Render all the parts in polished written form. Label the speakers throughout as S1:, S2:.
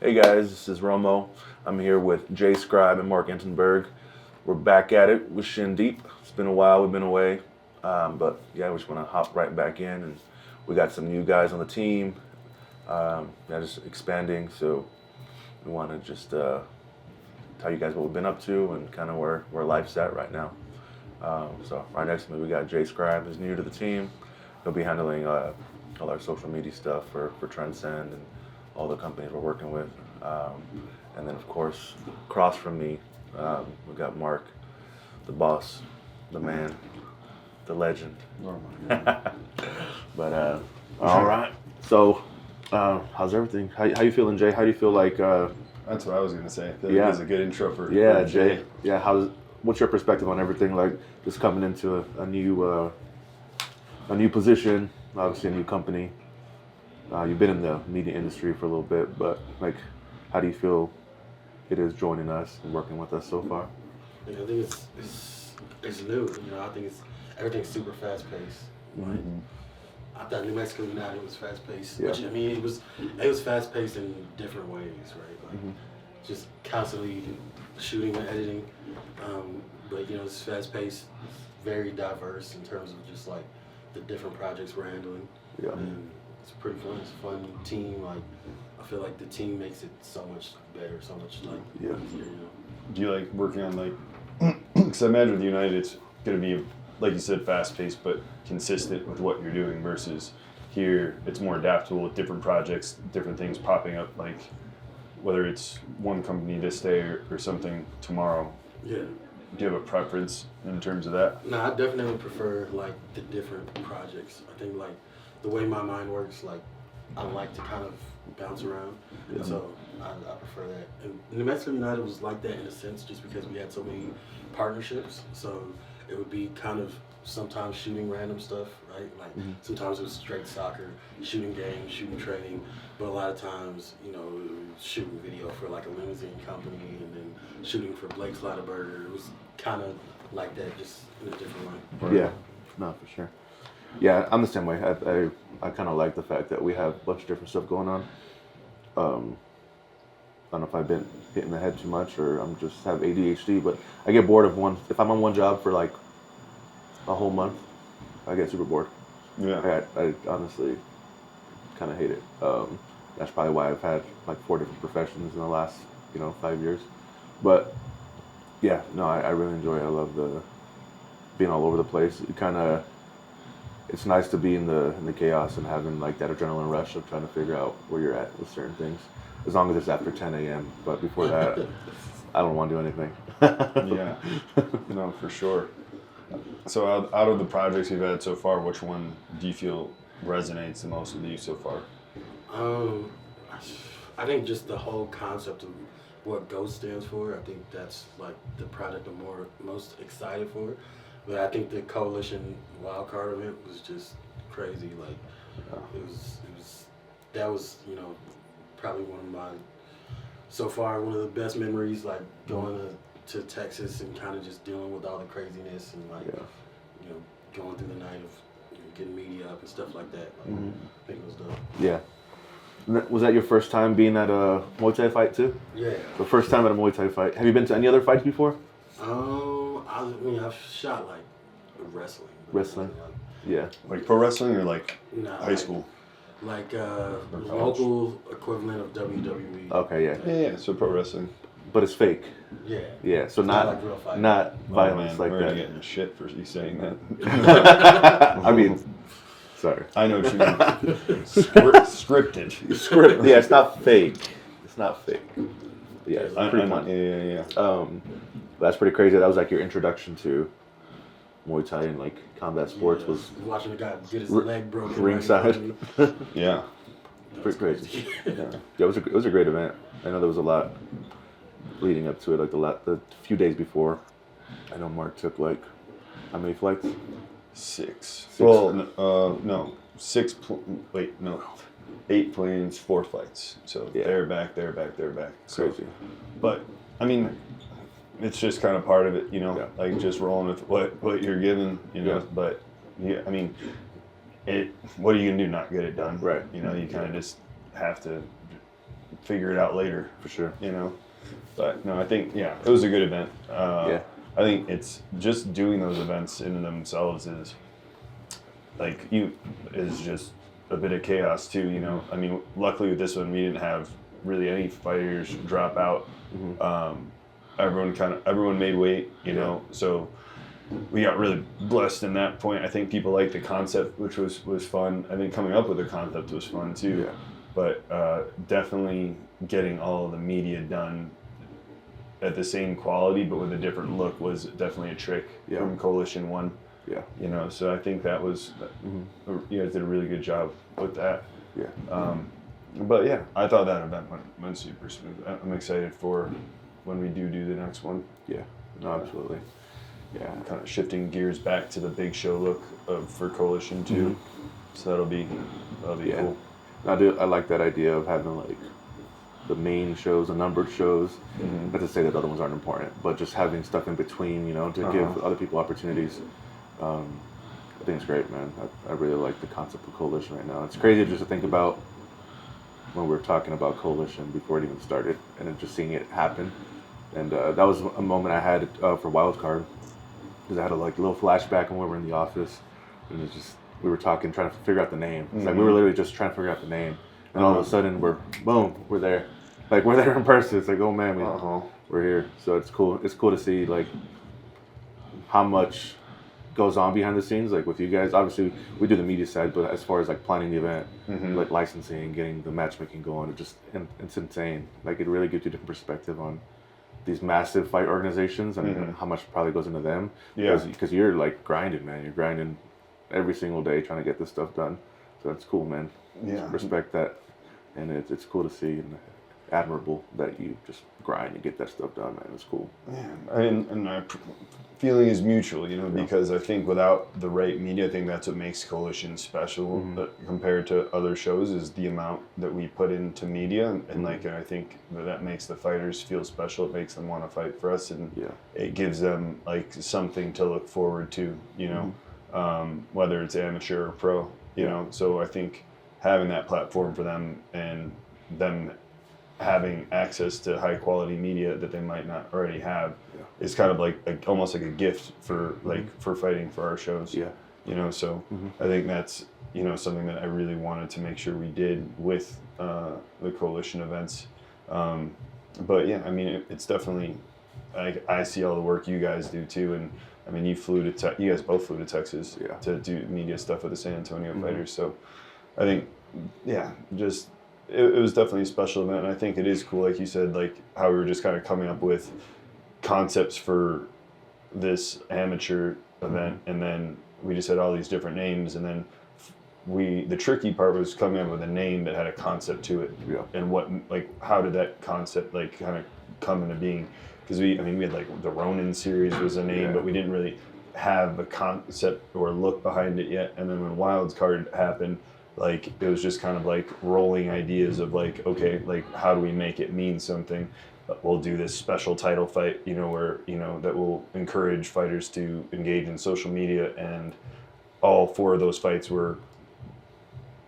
S1: Hey guys, this is Romo. I'm here with Jay Scribe and Mark Entenberg. We're back at it with Shin Deep. It's been a while, we've been away. But yeah, we just want to hop right back in, and we got some new guys on the team. Just expanding, so we want to just tell you guys what we've been up to and kind of where life's at right now. So right next to me we got Jay Scribe, who's new to the team. He'll be handling all our social media stuff for Trendscend and all the companies we're working with. And then of course, across from me, we got Mark, the boss, the man, the legend.
S2: Oh my God.
S1: But all right. So how's everything? How you feeling, Jay? How do you feel like?
S2: That's what I was gonna say. I feel like it was a good intro for
S1: Jay. Yeah, what's your perspective on everything? Like just coming into a new position, obviously a new company. You've been in the media industry for a little bit, but like, how do you feel it is joining us and working with us so far?
S3: I think it's new. I think everything's super fast paced. Like, I thought New Mexico United was fast paced, which I mean it was fast paced in different ways, right? Like just constantly shooting and editing, but it's fast paced, very diverse in terms of just like the different projects we're handling.
S1: Yeah.
S3: And it's pretty fun. It's a fun team. Like I feel like the team makes it so much better, so much like easier.
S2: Do you like working on like? Because I imagine with United, it's gonna be like you said, fast paced, but consistent with what you're doing. Versus here, it's more adaptable with different projects, different things popping up. Like whether it's one company this day or something tomorrow.
S3: Yeah.
S2: Do you have a preference in terms of that?
S3: No, I definitely prefer like the different projects. I think like the way my mind works, like I like to kind of bounce around, and so I prefer that. And New Mexico United was like that in a sense, just because we had so many partnerships. So it would be kind of sometimes shooting random stuff, right? Like sometimes it was straight soccer, shooting games, shooting training, but a lot of times, shooting video for like a limousine company and then shooting for Blake's Burger. It was kind of like that, just in a different way.
S1: Yeah, no, for sure. Yeah, I'm the same way. I kind of like the fact that we have a bunch of different stuff going on. I don't know if I've been hitting the head too much or I'm just have ADHD, but I get bored of one. If I'm on one job for like a whole month, I get super bored.
S2: Yeah.
S1: I honestly kind of hate it. That's probably why I've had like 4 different professions in the last 5 years. But yeah, no, I really enjoy it. I love being all over the place. It's nice to be in the chaos and having like that adrenaline rush of trying to figure out where you're at with certain things. As long as it's after 10 a.m. But before that, I don't want to do anything.
S2: Yeah, no, for sure. So out of the projects you've had so far, which one do you feel resonates the most with you so far?
S3: I think just the whole concept of what GHOST stands for. I think that's like the project I'm most excited for. But I think the Coalition Wildcard event was just crazy. Like that was probably one of the best memories. Like going to Texas and kind of just dealing with all the craziness and like going through the night of getting media up and stuff like that. Like, I think it was dope.
S1: Yeah. Was that your first time being at a Muay Thai fight too?
S3: Yeah.
S1: The first time at a Muay Thai fight. Have you been to any other fights before?
S3: I've shot like wrestling.
S1: Wrestling? Yeah.
S2: Like pro wrestling or like
S3: Nah,
S2: high school?
S3: Like local equivalent of WWE.
S1: Okay, yeah.
S2: Yeah. So pro wrestling.
S1: But it's fake.
S3: Yeah.
S1: Yeah, so
S3: It's
S1: not
S3: like real fight.
S1: not violence
S2: man,
S1: like
S2: we're
S1: that.
S2: getting shit for you saying that.
S1: I mean, sorry.
S2: I know what you mean. Scripted.
S1: Script. Yeah, it's not fake. It's not fake. Yeah, it's
S2: I
S1: pretty
S2: know.
S1: fun.
S2: Yeah.
S1: That's pretty crazy. That was like your introduction to Muay Thai and like combat sports was
S3: watching a guy get his leg broken
S1: ringside.
S2: Yeah.
S1: Pretty crazy. Yeah, it was a great event. I know there was a lot leading up to it, like the few days before. I know Mark took like how many flights?
S2: 6. Well, no, 8 planes, 4 flights. So
S1: Yeah.
S2: they're back. So,
S1: Crazy.
S2: but I mean, it's just kind of part of it,
S1: Yeah.
S2: like just rolling with what you're given,
S1: Yeah.
S2: But yeah, I mean, what are you gonna do? Not get it done,
S1: Right.
S2: You kind of just have to figure it out later.
S1: For sure.
S2: You know, but no, I think it was a good event.
S1: Yeah.
S2: I think it's just doing those events in themselves is just a bit of chaos too. You know, I mean, luckily with this one we didn't have really any fighters drop out. Everyone made weight. You know, so we got really blessed in that point. I think people liked the concept, which was fun. I think coming up with the concept was fun too. Yeah. But definitely getting all of the media done at the same quality but with a different look was definitely a trick from Coalition 1. Yeah. You know, so I think that was you guys did a really good job with that. Yeah. But yeah, I thought that event went super smooth. I'm excited for when we do the next one. Yeah. No, absolutely. Yeah. Kind of shifting gears back to the big show look for Coalition too. So that'll be cool.
S1: I like that idea of having like the main shows, the numbered shows. Not to say that other ones aren't important, but just having stuff in between, you know, to give other people opportunities. I think it's great, man. I really like the concept of Coalition right now. It's crazy just to think about when we were talking about Coalition before it even started, and then just seeing it happen. And that was a moment I had for Wildcard, because I had a little flashback when we were in the office, and it's just we were talking, trying to figure out the name. It's like we were literally just trying to figure out the name, and all of a sudden we're there. Like we're there in person. It's like, oh man, we're here. So it's cool. It's cool to see like how much goes on behind the scenes. Like with you guys, obviously we do the media side, but as far as like planning the event, like licensing, getting the matchmaking going, it's insane. Like it really gives you a different perspective on these massive fight organizations and how much probably goes into them. Yeah. Because you're like grinding, man. You're grinding every single day trying to get this stuff done. So it's cool, man. Yeah. Respect that, and it's cool to see and admirable that you just grind and get that stuff done, man. It's cool.
S2: Yeah, and my feeling is mutual, you know, because I think without the right media, I think that's what makes Coalition special compared to other shows is the amount that we put into media, and like I think that makes the fighters feel special. It makes them want to fight for us, and it gives them like something to look forward to, you know, whether it's amateur or pro, you know. So I think having that platform for them and them having access to high quality media that they might not already have is kind of like almost like a gift for for fighting for our shows. Yeah. You know, so I think that's, you know, something that I really wanted to make sure we did with the Coalition events. But yeah, I mean, it's definitely, I see all the work you guys do too, and I mean, you guys both flew to Texas to do media stuff with the San Antonio Fighters. So I think, just it was definitely a special event, and I think it is cool, like you said, like how we were just kind of coming up with concepts for this amateur event, and then we just had all these different names, and then the tricky part was coming up with a name that had a concept to it, and how did that concept like kind of come into being? Because we had like the Ronin series was a name, but we didn't really have a concept or look behind it yet, and then when Wildcard happened, like it was just kind of like rolling ideas of like, okay, like how do we make it mean something? We'll do this special title fight, you know, where, you know, that will encourage fighters to engage in social media, and all 4 of those fights were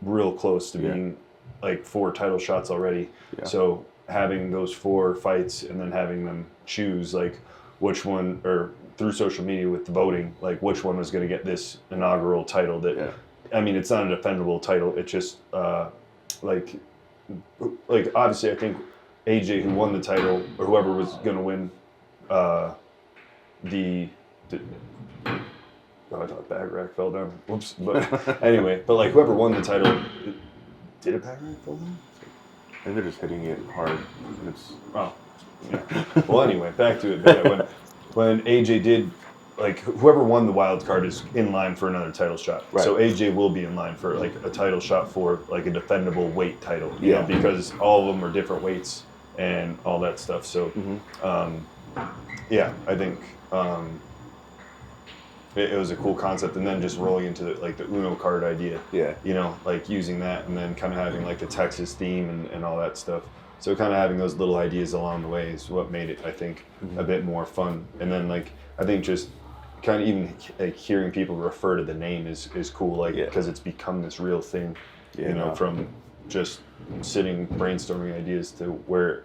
S2: real close to being like 4 title shots already. So having those 4 fights and then having them choose like which one, or through social media with the voting, like which one was going to get this inaugural title that I mean, it's not a defendable title. It's just like obviously, I think AJ, who won the title, or whoever was going to win I thought bag rack fell down. Whoops. But anyway, but like whoever won the title, did a bag rack fall down?
S1: I think they're just hitting it hard. And it's
S2: Well, anyway, back to it. But when AJ did. Like whoever won the wild card is in line for another title shot. Right. So AJ will be in line for like a title shot for like a defendable weight title. You know, because all of them are different weights and all that stuff. So, I think it was a cool concept. And then just rolling into the Uno card idea. Yeah. You know, like using that and then kind of having like the Texas theme and all that stuff. So kind of having those little ideas along the way is what made it, I think, a bit more fun. And then like I think just kind of even like hearing people refer to the name is cool, like because it's become this real thing, you know, from just sitting brainstorming ideas to where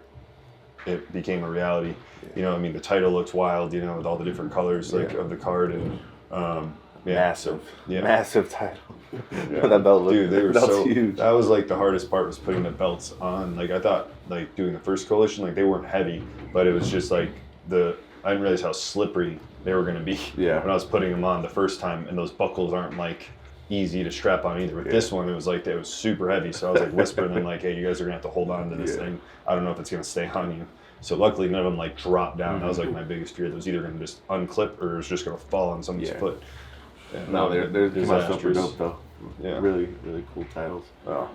S2: it became a reality. You know, I mean, the title looks wild, you know, with all the different colors like of the card and
S1: massive title.
S2: Yeah.
S1: That belt looked,
S2: Dude, they were
S1: that was
S2: so
S1: huge.
S2: That was like the hardest part was putting the belts on. Like I thought, like doing the first Coalition, like they weren't heavy, but it was just like I didn't realize how slippery they were gonna be
S1: Yeah.
S2: when I was putting them on the first time, and those buckles aren't like easy to strap on either. With this one, it was like it was super heavy, so I was like whispering them like, "Hey, you guys are gonna have to hold on to this thing. I don't know if it's gonna stay on you." So luckily, none of them like dropped down. That was like my biggest fear. That was either gonna just unclip or it was just gonna fall on someone's foot. And,
S1: No, they're super
S2: disastrous.
S1: dope though.
S2: Yeah.
S1: Really, really cool titles.
S2: Oh.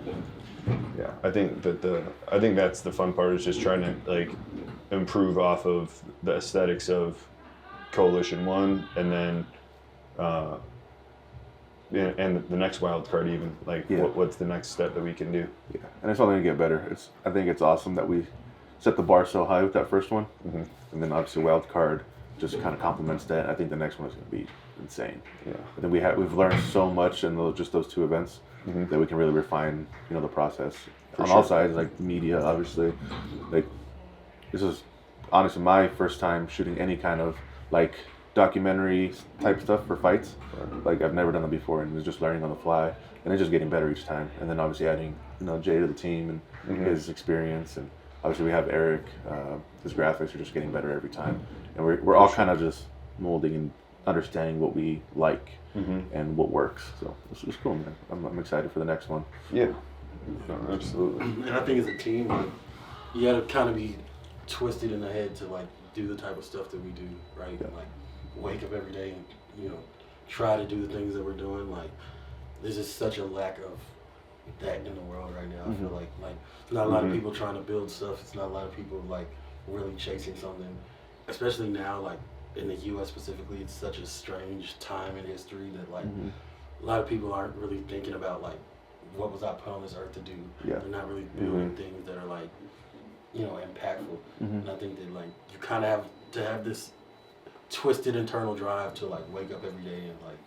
S2: Yeah, I think that's the fun part is just trying to like improve off of the aesthetics of Coalition 1 and then and the next wild card even like what's the next step that we can do.
S1: Yeah, and it's only gonna get better. I think it's awesome that we set the bar so high with that first one, and then obviously wild card just kind of complements that. I think the next one is gonna be insane.
S2: Yeah,
S1: I think we've learned so much in those 2 events that we can really refine, you know, the process on all sides, like media, obviously. Like this is honestly my first time shooting any kind of like documentary type stuff for fights. Like I've never done that before, and it's just learning on the fly, and it's just getting better each time. And then obviously adding, you know, Jay to the team and his experience, and obviously we have Eric. His graphics are just getting better every time, and we're all kind of just molding and understanding what we like and what works. So it's cool, man. I'm excited for the next one.
S2: Yeah, no, absolutely.
S3: And I think as a team, like, you gotta kind of be twisted in the head to like do the type of stuff that we do, right?
S1: Yeah.
S3: Like wake up every day and, you know, try to do the things that we're doing. Like there's just such a lack of that in the world right now. I feel like there's not a lot of people trying to build stuff. It's not a lot of people like really chasing something, especially now, like in the U.S. specifically. It's such a strange time in history that like a lot of people aren't really thinking about like what was I put on this earth to do.
S1: Yeah.
S3: They're not really building things that are like, you know, impactful. And I think that like you kind of have to have this twisted internal drive to like wake up every day and like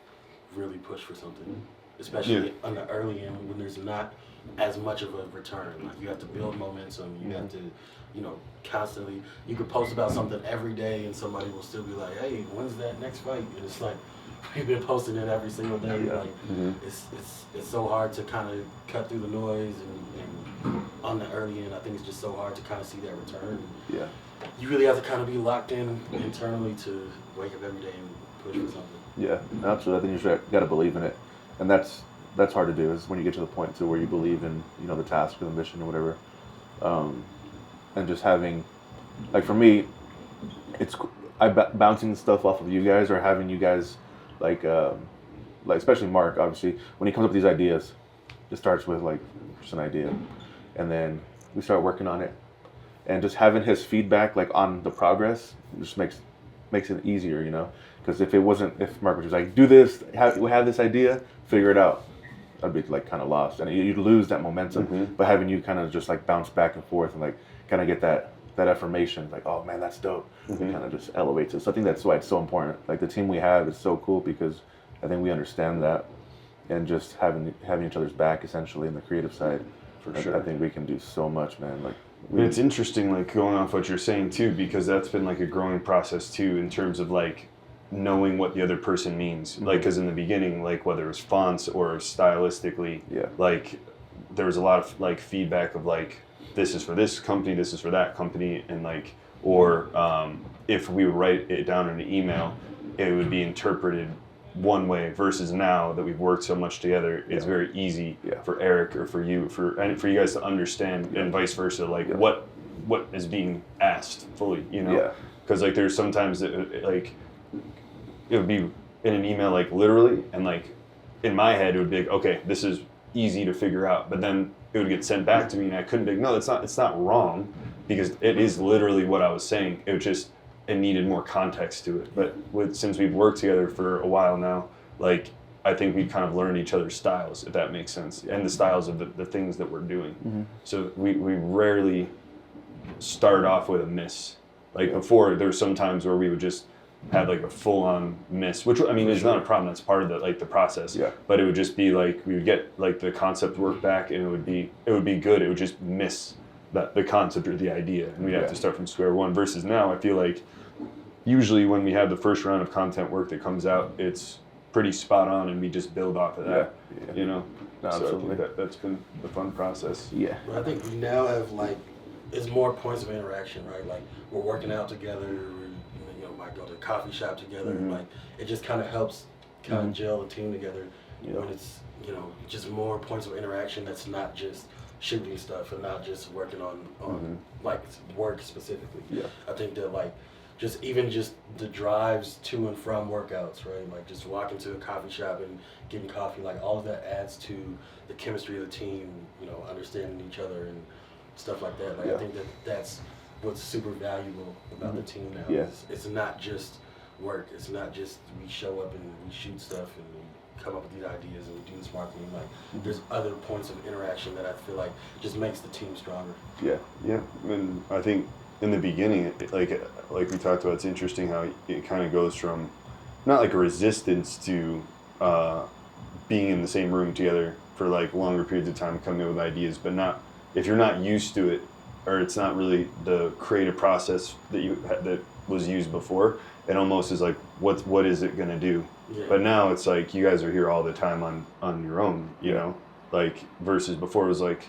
S3: really push for something, especially on the early end when there's not as much of a return. Like you have to build momentum. You have to, you know, constantly. You could post about something every day and somebody will still be like, "Hey, when's that next fight?" And it's like we've been posting it every single day. Like it's so hard to kind of cut through the noise and on the early end. I think it's just so hard to kind of see that return.
S1: Yeah.
S3: You really have to kind of be locked in internally to wake up every day and push for something.
S1: Yeah, absolutely. I think you got to believe in it, and that's hard to do. Is when you get to the point to where you believe in, you know, the task or the mission or whatever, and just having, like for me, it's bouncing stuff off of you guys or having you guys, like especially Mark. Obviously, when he comes up with these ideas, it starts with like just an idea, and then we start working on it, and just having his feedback like on the progress just makes it easier, you know. Because if Mark was just like, do this, we have this idea, figure it out, I'd be like kind of lost, and you'd lose that momentum. But having you kind of just like bounce back and forth and like kind of get that affirmation, like, oh man, that's dope, kind of just elevates it. So I think that's why it's so important. Like the team we have is so cool because I think we understand that, and just having each other's back essentially in the creative side. For sure, I think we can do so much, man. Like.
S2: It's interesting, like going off what you're saying too, because that's been like a growing process too, in terms of like knowing what the other person means. Like, because in the beginning, like whether it was fonts or stylistically, like there was a lot of like feedback of like, this is for this company, this is for that company, and like, or if we would write it down in an email, it would be interpreted one way versus now that we've worked so much together, it's very easy for Eric or for you for you guys to understand and vice versa, like what is being asked fully, you know? Because like there's sometimes that like it would be in an email like literally, and like in my head it would be like, okay, this is easy to figure out, but then it would get sent back to me and I couldn't be like, no, it's not wrong, because it is literally what I was saying. It needed more context to it. But since we've worked together for a while now, like I think we kind of learned each other's styles, if that makes sense, and the styles of the things that we're doing. So we rarely start off with a miss. Like before, there were some times where we would just have like a full-on miss, which I mean is not a problem. That's part of the process.
S1: Yeah.
S2: But it would just be like we would get like the concept work back, and it would be good. It would just miss the concept or the idea, and we'd have to start from square one. Versus now, I feel like usually when we have the first round of content work that comes out, it's pretty spot on, and we just build off of that.
S1: Yeah.
S2: You know.
S1: No,
S2: So I
S1: absolutely.
S2: think that's been the fun process.
S1: Yeah.
S3: But I think we now have like, it's more points of interaction, right? Like we're working out together, might go to a coffee shop together. Like it just kind of helps kind of gel the team together when it's, just more points of interaction that's not just shooting stuff and not just working on like work specifically.
S1: Yeah.
S3: I think that like, even just the drives to and from workouts, right? Like just walking to a coffee shop and getting coffee, like all of that adds to the chemistry of the team, understanding each other and stuff like that. Like I think that's what's super valuable about the team now.
S1: Yeah.
S3: It's not just work. It's not just we show up and we shoot stuff and we come up with these ideas and we do this marketing. Like there's other points of interaction that I feel like just makes the team stronger.
S1: Yeah.
S2: Yeah, and I think in the beginning, like we talked about, it's interesting how it kind of goes from not like a resistance to being in the same room together for like longer periods of time, coming up with ideas, but not if you're not used to it, or it's not really the creative process that was used before. It almost is like what is it gonna do? Yeah. But now it's like you guys are here all the time on your own, you know, like versus before it was like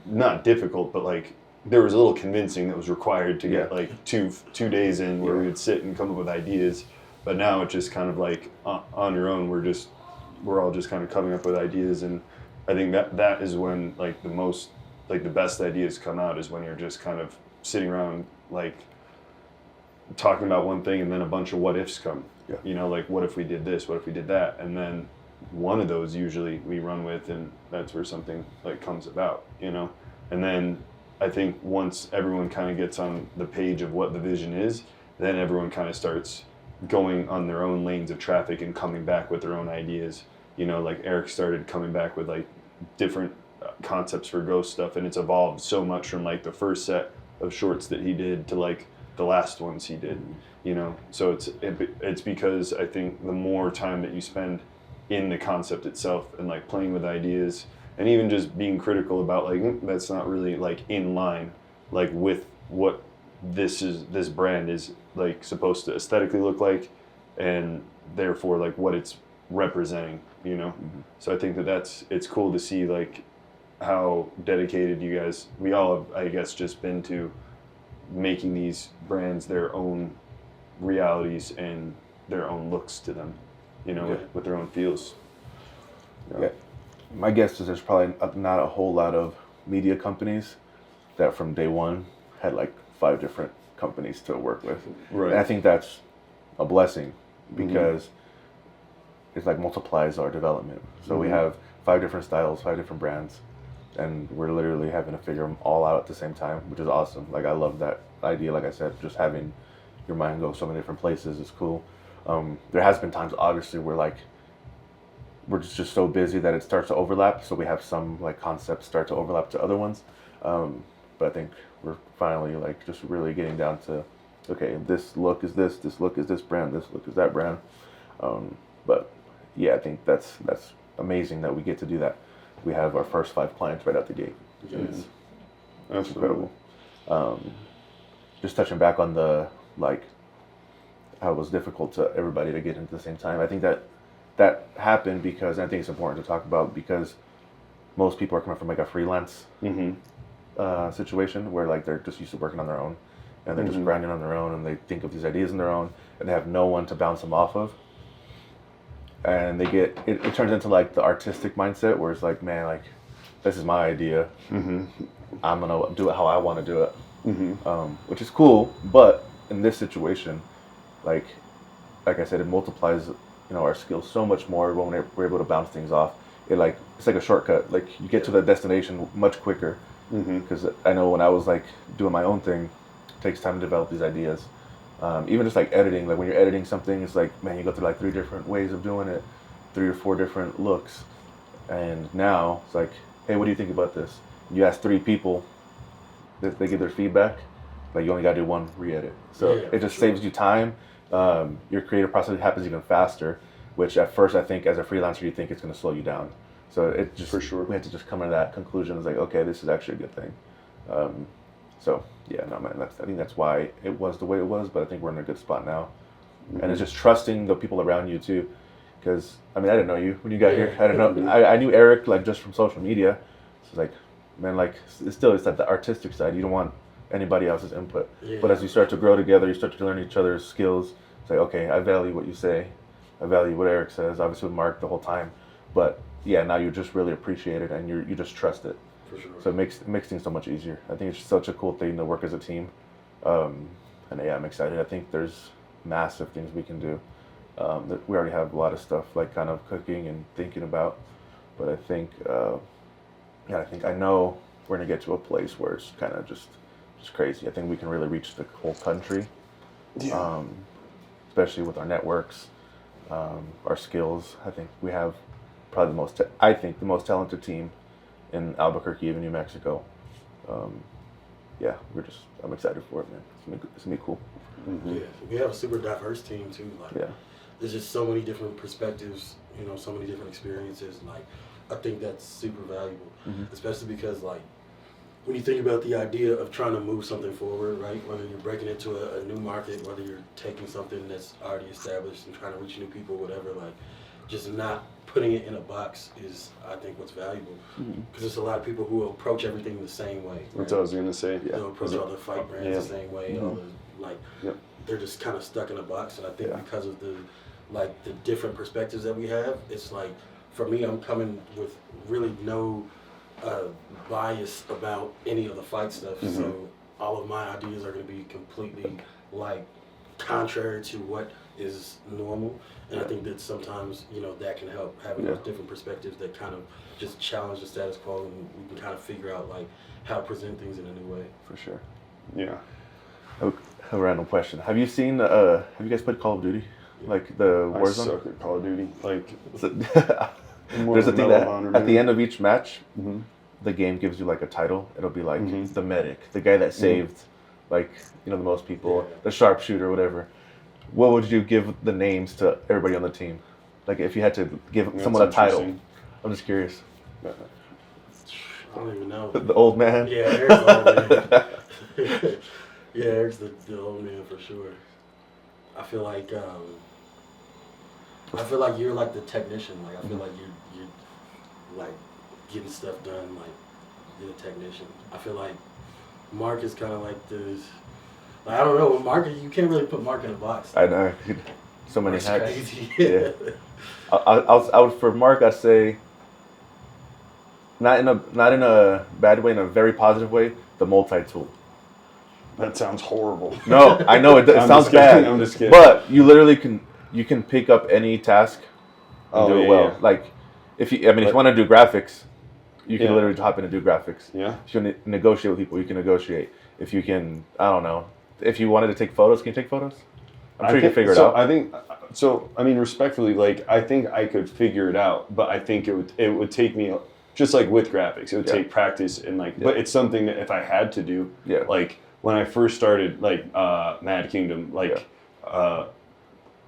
S2: not difficult, but like there was a little convincing that was required to get like two days in where we would sit and come up with ideas. But now it's just kind of like on your own. We're all just kind of coming up with ideas, and I think that is when like the best ideas come out, is when you're just kind of sitting around like talking about one thing, and then a bunch of what ifs come. Yeah. You know, like what if we did this? What if we did that? And then one of those usually we run with, and that's where something like comes about. You know, and then I think once everyone kind of gets on the page of what the vision is, then everyone kind of starts going on their own lanes of traffic and coming back with their own ideas. You know, like Eric started coming back with like different concepts for ghost stuff, and it's evolved so much from like the first set of shorts that he did to like the last ones he did. You know, so it's because I think the more time that you spend in the concept itself and like playing with ideas, and even just being critical about like that's not really like in line like with what this brand is like supposed to aesthetically look like, and therefore like what it's representing, you know. So I think it's cool to see like how dedicated you guys, we all have, I guess, just been to making these brands their own realities and their own looks to them, you know, with their own feels.
S1: Yeah. My guess is there's probably not a whole lot of media companies that from day one had like 5 different companies to work with.
S2: Right.
S1: And I think that's a blessing because it's like multiplies our development. So we have 5 different styles, 5 different brands, and we're literally having to figure them all out at the same time, which is awesome. Like I love that idea. Like I said, just having your mind go so many different places is cool. There has been times obviously where like we're just so busy that it starts to overlap. So we have some like concepts start to overlap to other ones. But I think we're finally like just really getting down to, okay, this look is this look is this brand, this look is that brand. But yeah, I think that's amazing that we get to do that. We have our first 5 clients right out the gate.
S2: Yes.
S1: That's incredible. Just touching back on the like how it was difficult to everybody to get into the same time. I think that happened because, and I think it's important to talk about, because most people are coming from like a freelance situation where like they're just used to working on their own, and they're just grinding on their own, and they think of these ideas on their own, and they have no one to bounce them off of. And they get it turns into like the artistic mindset where it's like, man, like this is my idea. I'm gonna do it how I want to do it, which is cool. But in this situation, like I said, it multiplies our skills so much more when we're able to bounce things off. It's like a shortcut. Like you get to the destination much quicker. Because I know when I was like doing my own thing, it takes time to develop these ideas. Even just like editing, like when you're editing something, it's like, man, you go through like 3 different ways of doing it, 3 or 4 different looks. And now it's like, hey, what do you think about this? You ask 3 people, they give their feedback, like you only gotta do 1 re-edit. So it just saves you time, your creative process happens even faster, which at first I think as a freelancer you think it's going to slow you down. So it just,
S2: For sure.
S1: we had to just come to that conclusion. It's like, okay, this is actually a good thing. So yeah, no man, I think that's why it was the way it was, but I think we're in a good spot now. And it's just trusting the people around you too. Because, I mean, I didn't know you when you got here. I didn't know. I knew Eric, like, just from social media. So, like, man, like, it's like the artistic side. You don't want anybody else's input.
S3: Yeah.
S1: But as you start to grow together, you start to learn each other's skills. It's like, okay, I value what you say. I value what Eric says, obviously with Mark the whole time. But, yeah, now you just really appreciate it and you just trust it.
S3: For sure.
S1: So it makes things so much easier. I think it's such a cool thing to work as a team. And, yeah, I'm excited. I think there's massive things we can do. That we already have a lot of stuff like kind of cooking and thinking about, but I think I know we're gonna get to a place where it's kind of just crazy. I think we can really reach the whole country, especially with our networks, our skills. I think we have probably the most talented team in Albuquerque, even New Mexico. Yeah, I'm excited for it, man. It's gonna be cool.
S3: Yeah, we have a super diverse team too. Like,
S1: Yeah.
S3: there's just so many different perspectives, so many different experiences. Like, I think that's super valuable, especially because, like, when you think about the idea of trying to move something forward, right? Whether you're breaking into a new market, whether you're taking something that's already established and trying to reach new people, whatever, like, just not putting it in a box is, I think, what's valuable. Because there's a lot of people who approach everything the same way.
S2: That's what I was gonna say.
S3: They'll approach all the fight brands the same way. All the, like,
S2: Yep.
S3: they're just kind of stuck in a box. And I think
S1: Yeah.
S3: because of the different perspectives that we have, it's like, for me, I'm coming with really no bias about any of the fight stuff. So all of my ideas are going to be completely, like, contrary to what is normal. And I think that sometimes, that can help having those different perspectives that kind of just challenge the status quo, and we can kind of figure out, like, how to present things in a new way.
S1: For sure.
S2: Yeah.
S1: A random question. Have you guys played Call of Duty? Like the
S2: I
S1: Warzone?
S2: suck at Call of Duty. Like,
S1: There's a thing that at the end of each match,
S2: Mm-hmm.
S1: the game gives you like a title. It'll be like the medic, the guy that saved, like, the most people, the sharpshooter, whatever. What would you give the names to everybody on the team? Like, if you had to give someone a title. I'm just curious.
S3: I don't even know.
S1: The old man?
S3: Yeah, Eric's the old man. Yeah, Eric's the old man for sure. I feel like you're like the technician. Like, I feel like you're like getting stuff done. Like, you're the technician. I feel like Mark is kind of like this. Like, I don't know. With Mark, you can't really put Mark in a box.
S1: I know. So many
S3: That's
S1: hats.
S3: crazy.
S1: Yeah. I would, for Mark, I'd say, not in a bad way, in a very positive way, the multi-tool.
S2: That sounds horrible.
S1: No, I know it sounds bad.
S2: I'm just kidding.
S1: But you literally can pick up any task and do it well.
S2: Yeah.
S1: Like, if you want to do graphics, you can literally hop in and do graphics.
S2: Yeah.
S1: If you negotiate with people, you can negotiate. If you can, I don't know. If you wanted to take photos, can you take photos? I'm sure you can figure it out.
S2: I think so. I mean, respectfully, like, I think I could figure it out, but I think it would take me, just like with graphics, it would take practice and but it's something that if I had to do, like when I first started, like Mad Kingdom, like,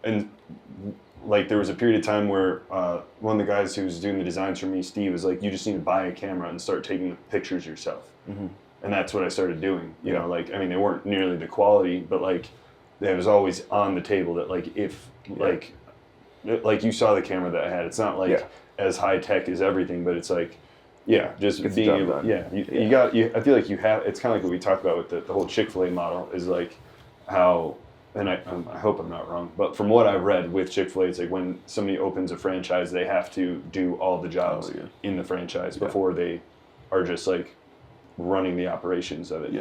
S2: and like there was a period of time where one of the guys who was doing the designs for me, Steve, was like, you just need to buy a camera and start taking the pictures yourself. And that's what I started doing. You know, like, I mean, they weren't nearly the quality, but like, it was always on the table that like, if like you saw the camera that I had, it's not like as high tech as everything, but it's like, just
S1: Gets
S2: being
S1: the job
S2: able,
S1: done.
S2: I feel like you have, it's kind of like what we talked about with the whole Chick-fil-A model is like how, and I hope I'm not wrong, but from what I've read with Chick-fil-A, it's like when somebody opens a franchise, they have to do all the jobs in the franchise before they are just like running the operations of it.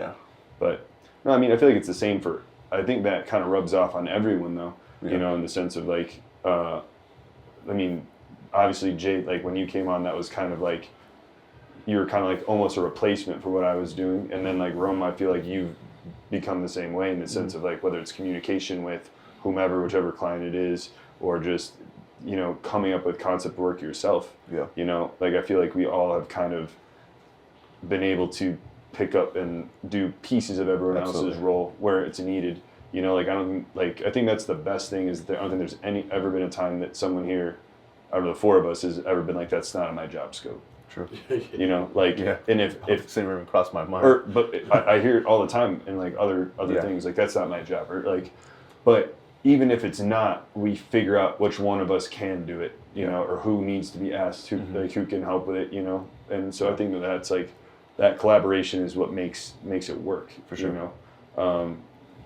S2: But no, I mean, I feel like it's the same for, I think that kind of rubs off on everyone though, you know, in the sense of like, I mean, obviously Jay, like when you came on, that was kind of like, you were kind of like almost a replacement for what I was doing. And then like Rome, I feel like you've become the same way in the sense of like, whether it's communication with whomever, whichever client it is, or just, you know, coming up with concept work yourself. You know, like I feel like we all have kind of been able to pick up and do pieces of everyone else's role where it's needed. You know, like I think that's the best thing is that I don't think there's ever been a time that someone here, out of the four of us, has ever been like, that's not in my job scope.
S1: True.
S2: You know, like, and if
S1: same even crossed my mind.
S2: but I hear it all the time in like other things, like that's not my job, or like, but even if it's not, we figure out which one of us can do it, you know, or who needs to be asked, who can help with it, you know, and so I think that's like, that collaboration is what makes it work,
S1: For sure.
S2: You know,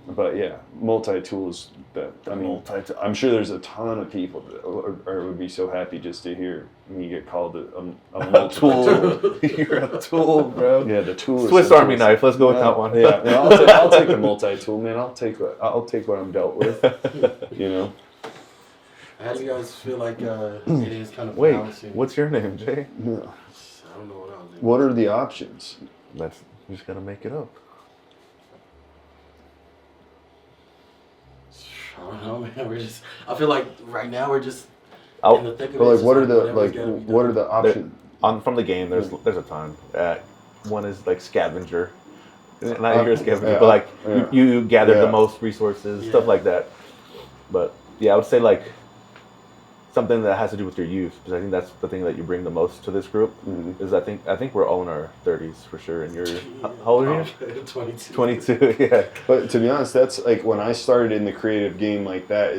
S2: but yeah, multi-tools. I'm sure there's a ton of people that would be so happy just to hear me get called a
S1: tool. You're a tool, bro.
S2: Yeah, the tool.
S1: Swiss Army knife. Let's go with that one.
S2: Yeah, I'll take the multi-tool, man. I'll take what I'm dealt with. You know.
S3: How do you guys feel like it is kind of balancing?
S1: What's your name, Jay?
S2: Yeah.
S3: I don't know what I was.
S2: What are the options?
S1: You just gotta make it up.
S3: I don't know, man. I feel like right now we're just
S1: Oh,
S3: in the thick of it.
S2: But like,
S3: It's
S2: what
S3: just
S2: are the
S3: whatever's gotta be
S2: what
S3: done.
S2: are the options?
S1: From the game, there's a ton. One is like scavenger. Not you're a scavenger,
S2: yeah,
S1: but like
S2: yeah.
S1: you gather
S2: Yeah.
S1: the most resources,
S3: Yeah.
S1: stuff like that. But yeah, I would say like something that has to do with your youth, because I think that's the thing that you bring the most to this group.
S2: Mhm.
S1: Is I think we're all in our 30s for sure. And you're how old are you?
S3: 22.
S1: 22. Yeah.
S2: But to be honest, that's like when I started in the creative game like that.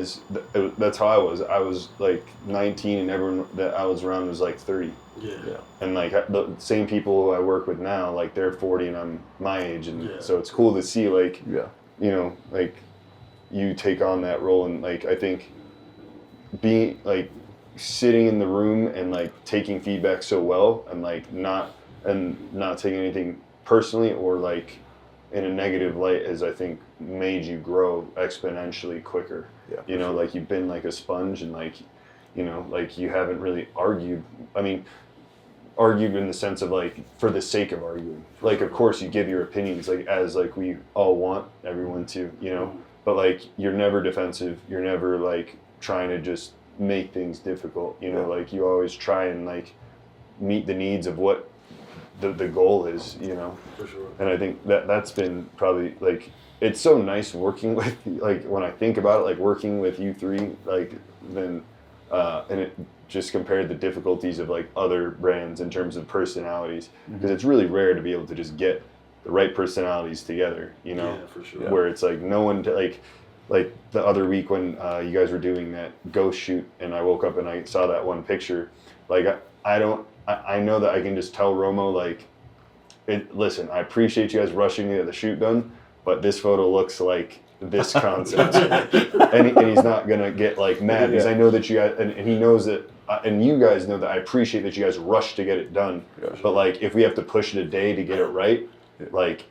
S2: That's how I was. I was like 19, and everyone that I was around was like 30.
S3: Yeah.
S2: And like the same people who I work with now, like they're 40 and I'm my age, and
S3: Yeah.
S2: so it's cool to see like,
S1: Yeah.
S2: you know, like you take on that role, and like I think being like sitting in the room and like taking feedback so well, and like not taking anything personally or like in a negative light, has I think made you grow exponentially quicker.
S1: Yeah,
S2: You know, like you've been like a sponge, and like, you know, like you haven't really argued. I mean, argued in the sense of like for the sake of arguing. Like, of course you give your opinions, like as like we all want everyone to, you know, but like you're never defensive. You're never like trying to just make things difficult, you know.
S1: Yeah.
S2: Like you always try and like meet the needs of what the goal is, you know.
S3: For sure.
S2: And I think that's been probably like, it's so nice working with, like when I think about it, like working with you three, like then and it just compared the difficulties of like other brands in terms of personalities, because it's really rare to be able to just get the right personalities together, you know.
S3: Yeah, for sure.
S2: Where it's like no one to like the other week when you guys were doing that ghost shoot, and I woke up and I saw that one picture, like I know that I can just tell Romo like, listen, I appreciate you guys rushing to get the shoot done, but this photo looks like this concept. and he's not gonna get like mad, because I know that you guys, and he knows that, and you guys know that I appreciate that you guys rush to get it done.
S1: Yeah.
S2: But like if we have to push it a day to get it right, like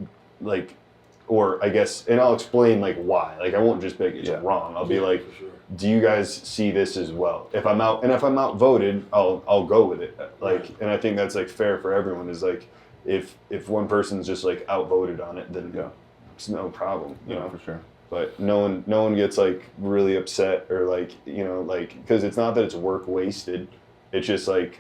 S2: or I guess, and I'll explain like why. Like I won't just be like it's wrong. I'll be like,
S3: for sure.
S2: do you guys see this as well? If I'm outvoted, I'll go with it. Like, and I think that's like fair for everyone. Is like if one person's just like outvoted on it, then it's no problem, you know.
S1: For sure.
S2: But no one gets like really upset or like, you know, like, because it's not that it's work wasted. It's just like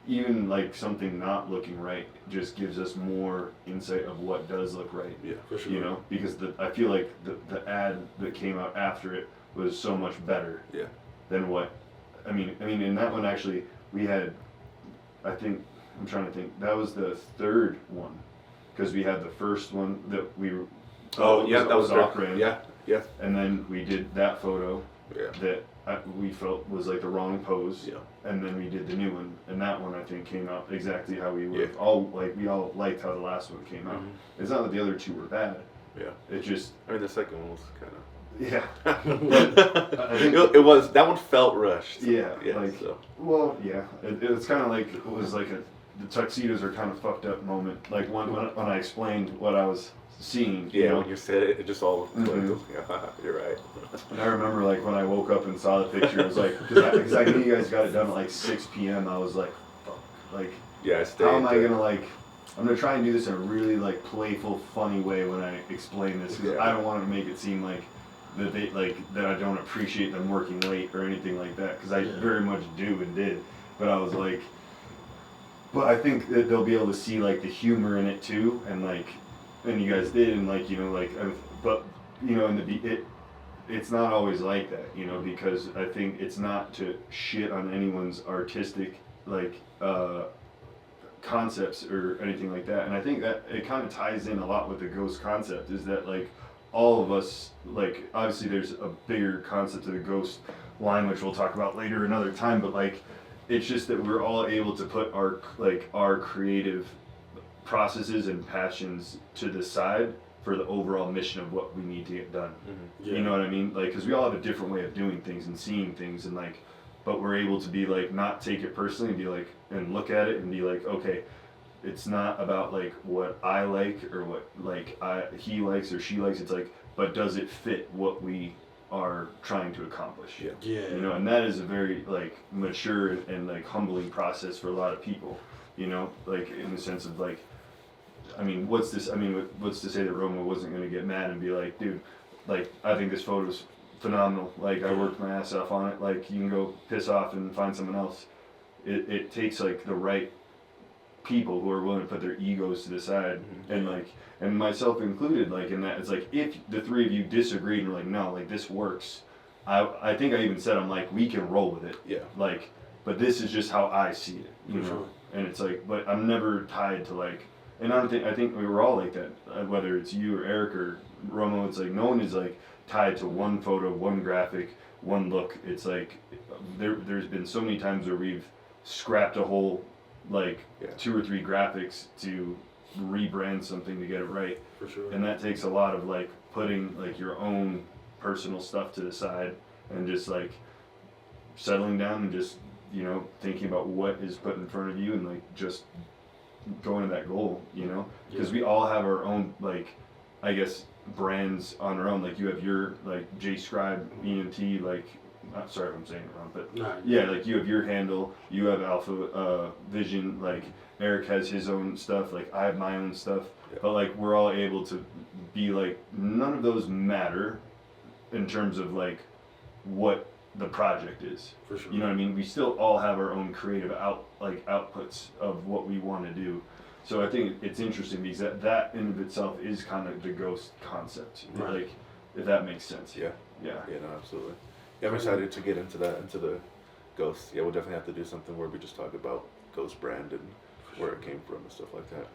S2: even like something not looking right just gives us more insight of what does look right.
S3: Yeah, for sure.
S2: You know, because I feel like the ad that came out after it was so much better.
S1: Yeah.
S2: Than what, I mean, in that one actually we had, I think, I'm trying to think, that was the third one, because we had the first one that we.
S1: That was
S2: off brand.
S1: Yeah. Yeah.
S2: And then we did that photo
S1: Yeah.
S2: that we felt was like the wrong pose.
S1: Yeah.
S2: And then we did the new one, and that one I think came out exactly how we would.
S1: Yeah.
S2: We all liked how the last one came out. It's not that the other two were bad.
S1: Yeah.
S2: It just.
S1: I mean, the second one was kind of.
S2: Yeah.
S1: I think it was, that one felt rushed.
S2: Yeah.
S1: Yeah.
S2: Like.
S1: So.
S2: Well, yeah. It's kind of like, it was like the tuxedos are kind of fucked up moment. Like when I explained what I was seeing.
S1: Yeah,
S2: You know?
S1: when you said it, it just all.
S2: Mhm.
S1: Yeah, you're right.
S2: And I remember like when I woke up and saw the picture, it was like, because I knew you guys got it done at like 6 p.m. I was like, fuck. Like,
S1: Yeah, I stayed.
S2: how am I gonna like? I'm gonna try and do this in a really like playful, funny way when I explain this, because
S1: Yeah.
S2: I don't want to make it seem like that they like that I don't appreciate them working late or anything like that, because I very much do and did. But I was like, but I think that they'll be able to see like the humor in it too, and like, and you guys did, and like, you know, like, but you know, it's not always like that, you know, because I think it's not to shit on anyone's artistic like concepts or anything like that. And I think that it kind of ties in a lot with the ghost concept, is that like all of us, like obviously there's a bigger concept of the ghost line which we'll talk about later another time, but like it's just that we're all able to put our creative processes and passions to the side for the overall mission of what we need to get done.
S3: Yeah.
S2: You know what I mean? Like, because we all have a different way of doing things and seeing things, and like, but we're able to be like, not take it personally and be like, and look at it and be like, okay, it's not about like what I like or what like he likes or she likes. It's like, but does it fit what we are trying to accomplish?
S1: Yeah.
S3: Yeah.
S2: You know, and that is a very like mature and like humbling process for a lot of people. You know, like in the sense of like, I mean, what's to say that Roma wasn't going to get mad and be like, dude, like, I think this photo's phenomenal. Like, I worked my ass off on it. Like, you can go piss off and find someone else. It takes, like, the right people who are willing to put their egos to the side. And, like, and myself included, like, in that, it's like, if the three of you disagreed and were like, no, like, this works, I think I even said, I'm like, we can roll with it.
S1: Yeah.
S2: Like, but this is just how I see it, you know?
S3: Sure.
S2: And it's like, but I'm never tied to, like, and I think we were all like that, whether it's you or Eric or Romo. It's like no one is like tied to one photo, one graphic, one look. It's like there's been so many times where we've scrapped a whole like 2 or 3 graphics to rebrand something to get it right.
S3: For sure.
S2: And that takes a lot of like putting like your own personal stuff to the side and just like settling down and just, you know, thinking about what is put in front of you and like just going to that goal, you know, because we all have our own like, I guess, brands on our own. Like you have your like J Scribe ENT, like, sorry if I'm saying it wrong, but yeah, like you have your handle, you have Alpha Vision, like Eric has his own stuff, like I have my own stuff, but like we're all able to be like, none of those matter in terms of like what the project is.
S3: For sure.
S2: You know what I mean? We still all have our own creative outputs of what we want to do. So I think it's interesting because that in of itself is kind of the ghost concept.
S3: Right.
S2: Like, if that makes sense.
S1: Yeah.
S2: Yeah.
S1: Yeah, no, absolutely. Yeah, I'm excited to get into the ghost. Yeah, we'll definitely have to do something where we just talk about ghost brand and where it came from and stuff like that.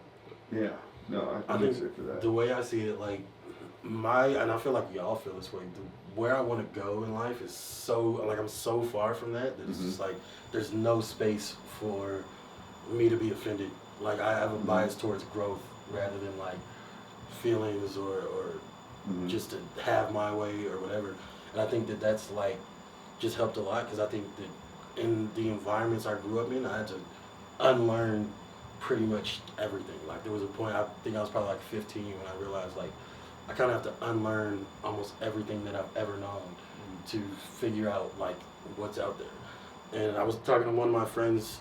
S2: Yeah. No, I'm
S3: think
S2: excited for that.
S3: the way I see it, like and I feel like y'all feel this way. Where I want to go in life is so like I'm so far from that it's just like there's no space for me to be offended. Like I have a bias towards growth rather than like feelings or just to have my way or whatever. And I think that's like just helped a lot because I think that in the environments I grew up in, I had to unlearn pretty much everything. Like there was a point, I think I was probably like 15 when I realized like I kind of have to unlearn almost everything that I've ever known to figure out like what's out there. And I was talking to one of my friends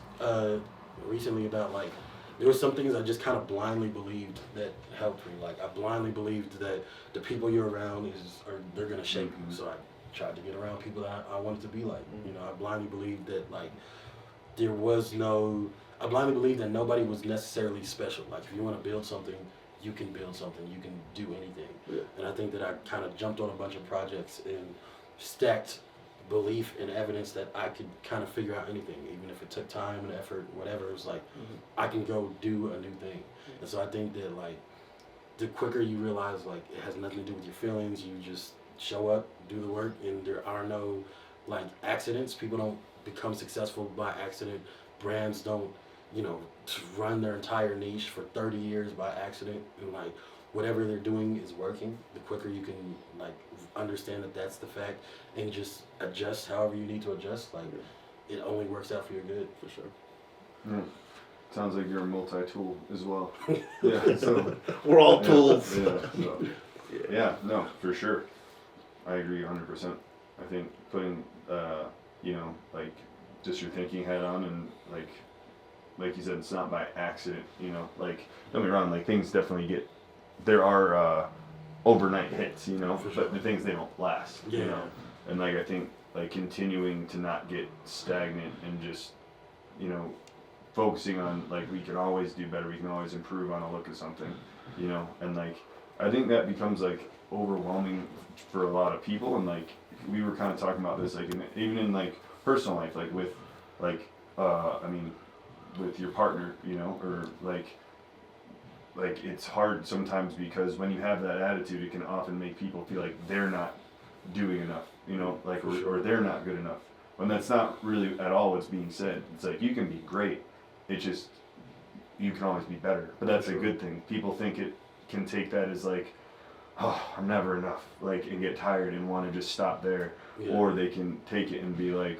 S3: recently about like there were some things I just kind of blindly believed that helped me. Like I blindly believed that the people you're around they're gonna shape you. So I tried to get around people that I wanted to be like. You know, I blindly believed that like I blindly believed that nobody was necessarily special. Like if you want to build something, you can build something, you can do anything.
S1: Yeah.
S3: And I think that I kind of jumped on a bunch of projects and stacked belief and evidence that I could kind of figure out anything, even if it took time and effort, whatever. It was like, I can go do a new thing. And so I think that like, the quicker you realize like it has nothing to do with your feelings, you just show up, do the work, and there are no like accidents. People don't become successful by accident. Brands don't, you know, run their entire niche for 30 years by accident. And like whatever they're doing is working. The quicker you can like understand that that's the fact and just adjust however you need to adjust, like it only works out for your good. For sure.
S2: Sounds like you're a multi-tool as well. Yeah, so
S1: We're all tools.
S2: Yeah, no, for sure. I agree 100%. I think putting, you know, like just your thinking head on and like you said, it's not by accident, you know, like don't get me wrong, like things definitely there are overnight hits, you know, but the things they don't last, you know, and like I think like continuing to not get stagnant and just, you know, focusing on like we can always do better, we can always improve on a look of something, you know, and like I think that becomes like overwhelming for a lot of people, and like we were kind of talking about this, like even in like personal life, like with like I mean, with your partner, you know, or like it's hard sometimes because when you have that attitude, it can often make people feel like they're not doing enough, you know, like or they're not good enough. When that's not really at all what's being said. It's like you can be great. It's just you can always be better. But that's a good thing. People think it can take that as like, oh, I'm never enough, like, and get tired and want to just stop there.
S3: Yeah.
S2: Or they can take it and be like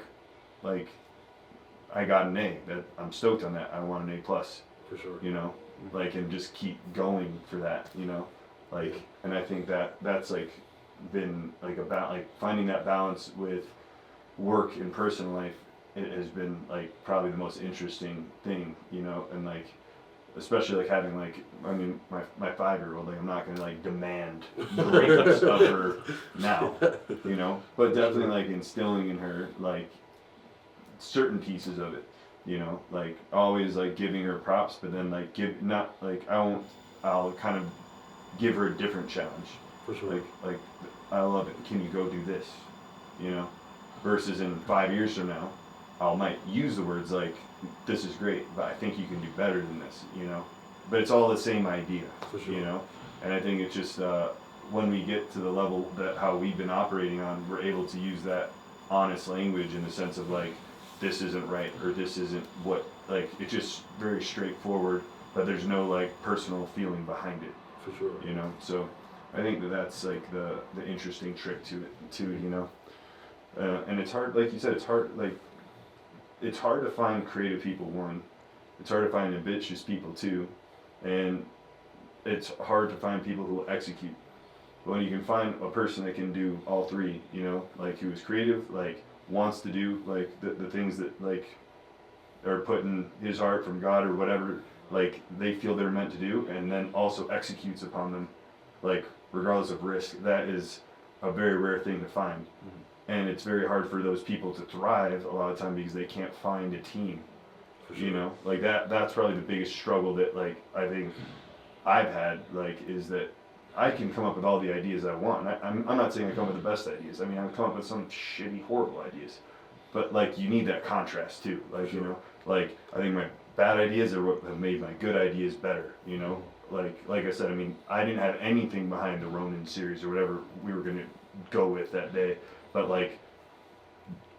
S2: I got an A. That I'm stoked on that. I want an A plus.
S3: For sure.
S2: You know, like, and just keep going for that. You know, like, and I think that's like been like about like finding that balance with work and personal life. It has been like probably the most interesting thing. You know, and like especially like having like I mean my 5-year-old, like I'm not gonna like demand greatness of her now, you know, but definitely like instilling in her like certain pieces of it, you know, like always like giving her props, but then like not like I'll kind of give her a different challenge.
S3: For sure.
S2: Like I love it. Can you go do this? You know, versus in 5 years from now, I might use the words like, this is great, but I think you can do better than this, you know? But it's all the same idea,
S3: For sure.
S2: you know? And I think it's just, when we get to the level that how we've been operating on, we're able to use that honest language in the sense of like, this isn't right, or this isn't what, like, it's just very straightforward, but there's no like personal feeling behind it,
S3: For sure.
S2: you know? So I think that's like the interesting trick to it too, you know? And it's hard, like you said, it's hard to find creative people, one. It's hard to find ambitious people, two. And it's hard to find people who will execute. But when you can find a person that can do all three, you know, like who is creative, like wants to do like the things that like are put in his heart from God or whatever, like they feel they're meant to do, and then also executes upon them, like regardless of risk, that is a very rare thing to find. Mm-hmm. And it's very hard for those people to thrive a lot of time because they can't find a team. For sure. You know, like that's probably the biggest struggle that like I think I've had, like, is that I can come up with all the ideas I want. I'm not saying I come up with the best ideas. I mean, I've come up with some shitty, horrible ideas. But like you need that contrast too. Like, sure. You know, like I think my bad ideas are what have made my good ideas better, you know? Like I said, I mean, I didn't have anything behind the Ronin series or whatever we were gonna go with that day. But like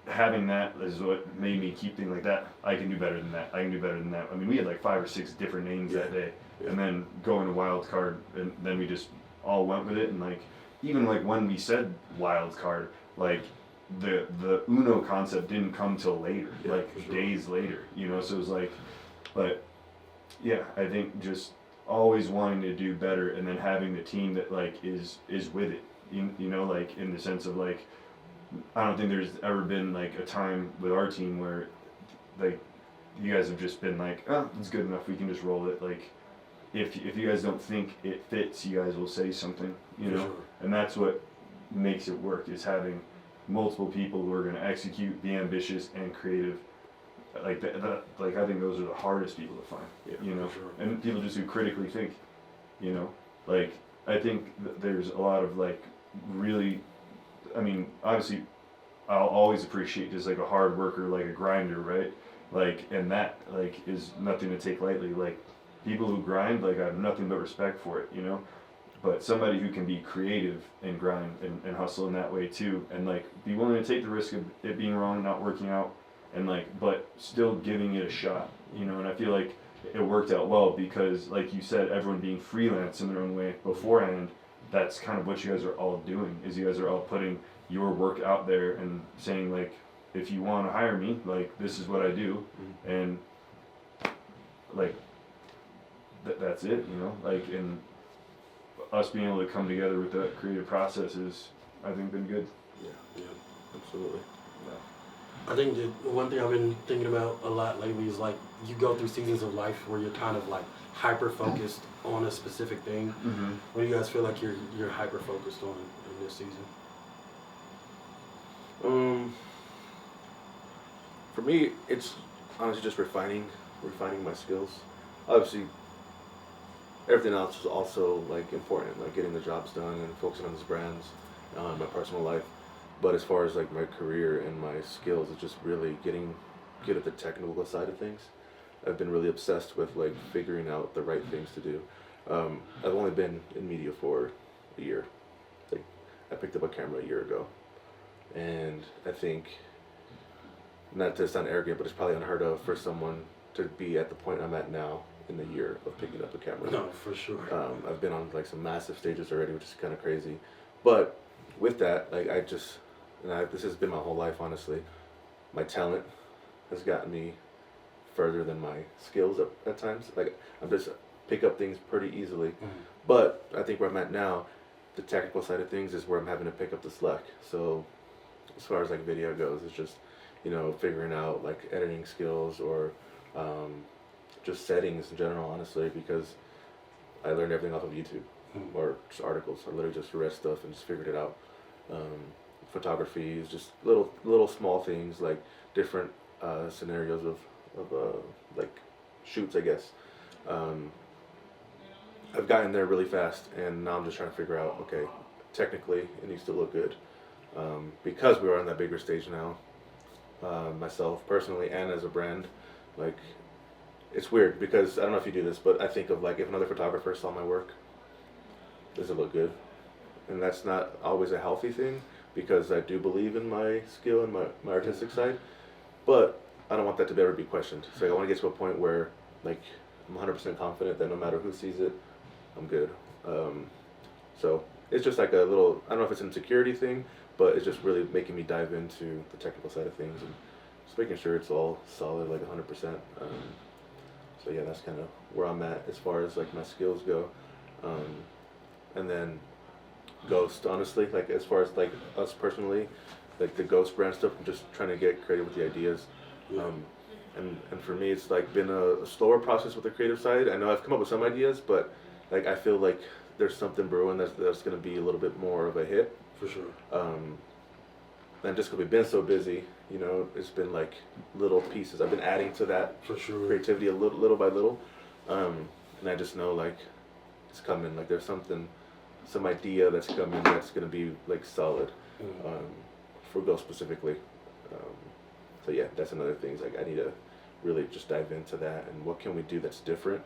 S2: having that is what made me keep thinking like that. I can do better than that. I can do better than that. I mean, we had like 5 or 6 different names that day, and then going to wild card, and then we just all went with it. And like even like when we said wild card, like the Uno concept didn't come till later, like sure. Days later, you know. So it was like, but yeah, I think just always wanting to do better, and then having the team that like is with it. You know, like in the sense of like. I don't think there's ever been like a time with our team where like you guys have just been like, oh, it's good enough, we can just roll it. Like if you guys don't think it fits, you guys will say something, you know. Sure. And that's what makes it work, is having multiple people who are going to execute, be ambitious and creative. Like that like I think those are the hardest people to find, you know. Sure. And people just who critically think, you know. Like I think there's a lot of like really, I mean, obviously, I'll always appreciate just like a hard worker, like a grinder, right? Like, and that like is nothing to take lightly. Like, people who grind, like I have nothing but respect for it, you know. But somebody who can be creative and grind and hustle in that way too, and like be willing to take the risk of it being wrong, not working out, and like, but still giving it a shot, you know. And I feel like it worked out well because, like you said, everyone being freelance in their own way beforehand. That's kind of what you guys are all doing, is you guys are all putting your work out there and saying like, if you want to hire me, like this is what I do, and like that's it, you know. Like, and us being able to come together with that creative process is, I think, been good.
S3: Yeah, absolutely. Yeah. I think that one thing I've been thinking about a lot lately is like you go through seasons of life where you're kind of like hyper focused on a specific thing. Mm-hmm. What do you guys feel like you're hyper focused on in this season?
S1: For me, it's honestly just refining my skills. Obviously, everything else is also like important, like getting the jobs done and focusing on these brands, my personal life. But as far as like my career and my skills, it's just really getting good at the technical side of things. I've been really obsessed with like figuring out the right things to do. I've only been in media for a year. Like I picked up a camera a year ago, and I think, not to sound arrogant, but it's probably unheard of for someone to be at the point I'm at now in the year of picking up a camera.
S3: No, for sure.
S1: I've been on like some massive stages already, which is kind of crazy. But with that, like this has been my whole life, honestly. My talent has gotten me further than my skills at times. Like I'm just pick up things pretty easily. But I think where I'm at now, the technical side of things is where I'm having to pick up the slack. So as far as like video goes, it's just, figuring out like editing skills or just settings in general, honestly, because I learned everything off of YouTube or just articles. I literally just read stuff and just figured it out. Photography is just little small things, like different scenarios of like shoots, I guess. I've gotten there really fast, and now I'm just trying to figure out, okay, technically it needs to look good. Because we are on that bigger stage now, myself personally and as a brand, like it's weird because I don't know if you do this, but I think of like if another photographer saw my work, does it look good? And that's not always a healthy thing because I do believe in my skill and my artistic side, but I don't want that to ever be questioned. So I want to get to a point where like I'm 100% confident that no matter who sees it, I'm good. So it's just like a little, I don't know if it's an insecurity thing, but it's just really making me dive into the technical side of things and just making sure it's all solid, like 100%. So yeah, that's kind of where I'm at as far as like my skills go. And then Ghost, honestly, like as far as like us personally, like the Ghost brand stuff, I'm just trying to get creative with the ideas. And for me, it's like been a slower process with the creative side. I know I've come up with some ideas, but like I feel like there's something brewing that's going to be a little bit more of a hit.
S3: For sure.
S1: And just because we've been so busy, it's been like little pieces. I've been adding to that
S3: For sure.
S1: creativity a little by little. And I just know like it's coming. Like there's some idea that's coming that's going to be like solid for Ghost specifically. So yeah, that's another thing. Is like I need to really just dive into that and what can we do that's different,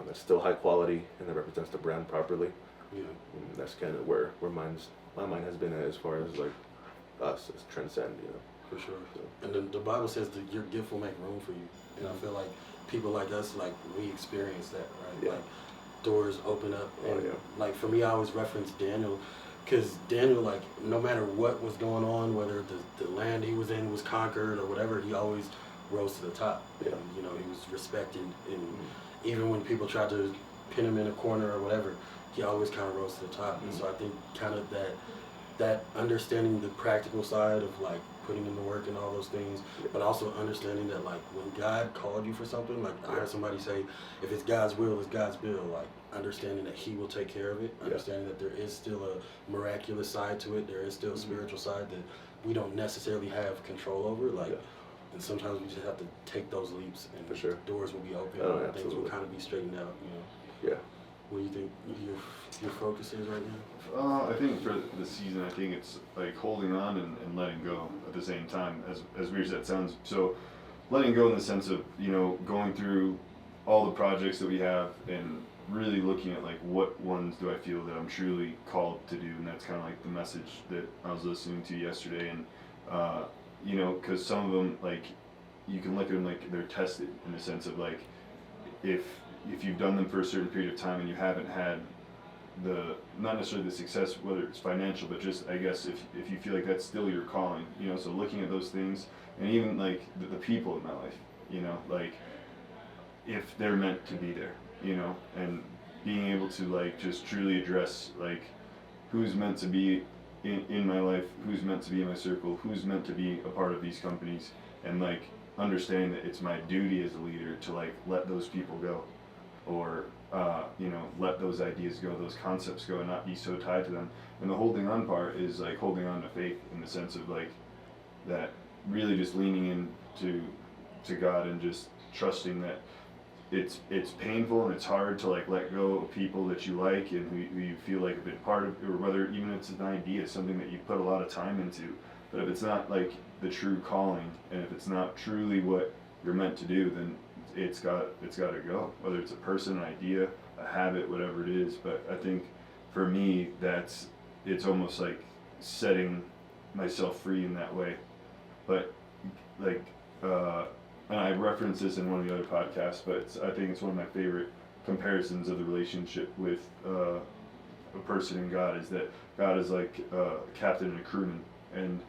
S1: that's still high quality and that represents the brand properly.
S3: Yeah.
S1: And that's kind of where my mind has been at as far as like us as Trendscend,
S3: For sure.
S1: So.
S3: And the Bible says that your gift will make room for you. And I feel like people like us, like we experience that, right?
S1: Yeah.
S3: Like doors open up. And
S1: yeah.
S3: like for me, I always reference Daniel. Because Daniel, like, no matter what was going on, whether the land he was in was conquered or whatever, he always rose to the top.
S1: Yeah.
S3: And, he was respected. And even when people tried to pin him in a corner or whatever, he always kind of rose to the top. And so I think kind of that understanding the practical side of, like, putting in the work and all those things, but also understanding that, like, when God called you for something, like, I heard somebody say, if it's God's will, it's God's bill. Like, understanding that He will take care of it, understanding that there is still a miraculous side to it, there is still a spiritual side that we don't necessarily have control over, like, and sometimes we just have to take those leaps, and
S1: For sure.
S3: doors will be open,
S1: Oh,
S3: and things will
S1: absolutely.
S3: kind of be straightened out,
S1: Yeah.
S3: What do you think your focus is right now?
S2: I think for the season, I think it's like holding on and letting go at the same time. As weird as that sounds, so letting go in the sense of going through all the projects that we have and really looking at like what ones do I feel that I'm truly called to do, and that's kind of like the message that I was listening to yesterday. And because some of them, like, you can look at them like they're tested in the sense of like if you've done them for a certain period of time and you haven't had not necessarily the success, whether it's financial, but just I guess if you feel like that's still your calling, so looking at those things, and even like the people in my life, like if they're meant to be there, and being able to like just truly address like who's meant to be in my life, who's meant to be in my circle, who's meant to be a part of these companies, and like understanding that it's my duty as a leader to like let those people go, or let those ideas go, those concepts go, and not be so tied to them. And the holding on part is like holding on to faith in the sense of like that really just leaning into God and just trusting that it's painful and it's hard to like let go of people that you like and who you feel like have been part of, or whether even if it's an idea, something that you put a lot of time into. But if it's not like the true calling, and if it's not truly what you're meant to do, then it's got to go. Whether it's a person, an idea, a habit, whatever it is. But I think for me, it's almost like setting myself free in that way. But like, and I referenced this in one of the other podcasts, but I think it's one of my favorite comparisons of the relationship with a person and God, is that God is like a captain and a crewman, and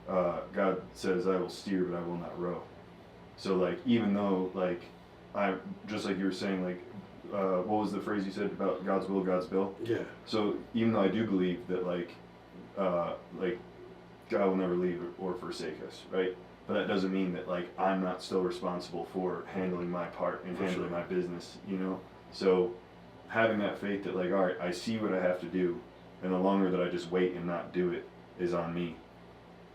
S2: God says, "I will steer, but I will not row." So like, even though like, I just like you were saying, like, what was the phrase you said about God's will, God's bill?
S3: Yeah.
S2: So even though I do believe that like God will never leave or forsake us, right? But that doesn't mean that like I'm not still responsible for handling my part and handling my business, you know? So having that faith that like, all right, I see what I have to do, and the longer that I just wait and not do it is on me,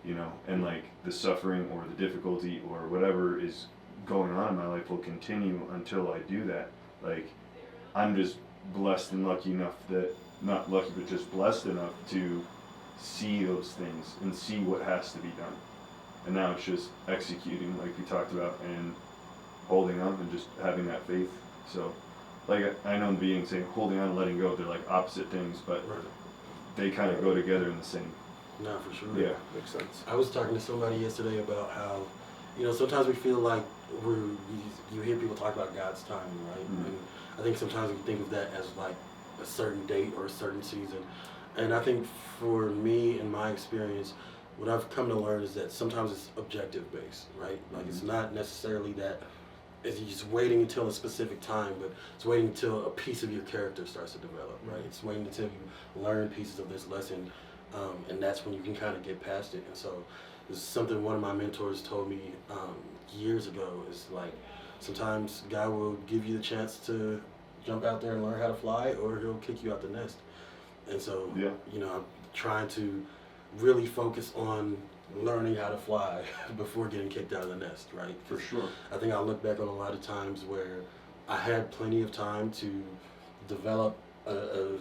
S2: you know? And like the suffering or the difficulty or whatever is going on in my life will continue until I do that. Like, I'm just blessed and lucky enough that, not lucky, but just blessed enough to see those things and see what has to be done. And now it's just executing, like we talked about, and holding on and just having that faith. So, like I know in the beginning saying holding on and letting go, they're like opposite things, but they kind of go together in the same.
S3: No, for sure.
S2: Yeah.
S1: Makes sense.
S3: I was talking to somebody yesterday about how, you know, sometimes we feel like you hear people talk about God's timing, right?
S2: Mm-hmm.
S3: And I think sometimes we think of that as like a certain date or a certain season. And I think for me, in my experience, what I've come to learn is that sometimes it's objective based, right? Like it's not necessarily that it's just waiting until a specific time, but it's waiting until a piece of your character starts to develop, right? It's waiting until you learn pieces of this lesson, and that's when you can kind of get past it. And so it's something one of my mentors told me years ago, is like, sometimes God will give you the chance to jump out there and learn how to fly, or he'll kick you out the nest. And so, you know, I'm trying to really focus on learning how to fly before getting kicked out of the nest, right?
S2: For sure.
S3: I think I look back on a lot of times where I had plenty of time to develop a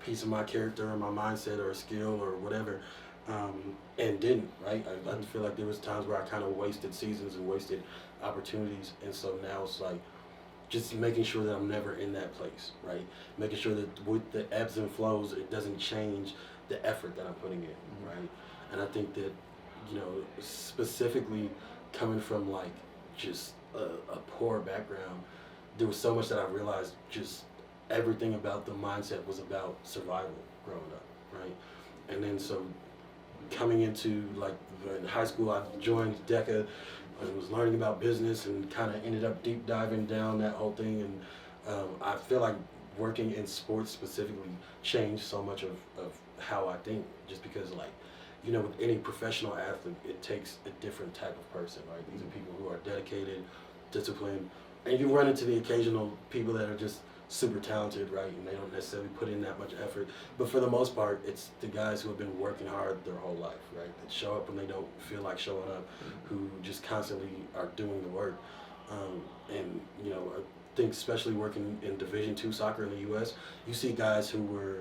S3: piece of my character or my mindset or a skill or whatever, and didn't, right? I feel like there was times where I kind of wasted seasons and wasted opportunities, and so now it's like just making sure that I'm never in that place, right? Making sure that with the ebbs and flows, it doesn't change the effort that I'm putting in, right? And I think that, you know, specifically coming from like just a poor background, there was so much that I realized just everything about the mindset was about survival growing up, right? And then so coming into like in high school, I joined DECA and was learning about business and kind of ended up deep diving down that whole thing. And I feel like working in sports specifically changed so much of how I think, just because like, you know, with any professional athlete, it takes a different type of person, right? These are people who are dedicated, disciplined, and you run into the occasional people that are just super talented, right? And they don't necessarily put in that much effort. But for the most part, it's the guys who have been working hard their whole life, right? That show up when they don't feel like showing up, who just constantly are doing the work. And, you know, I think especially working in Division II soccer in the U.S., you see guys who were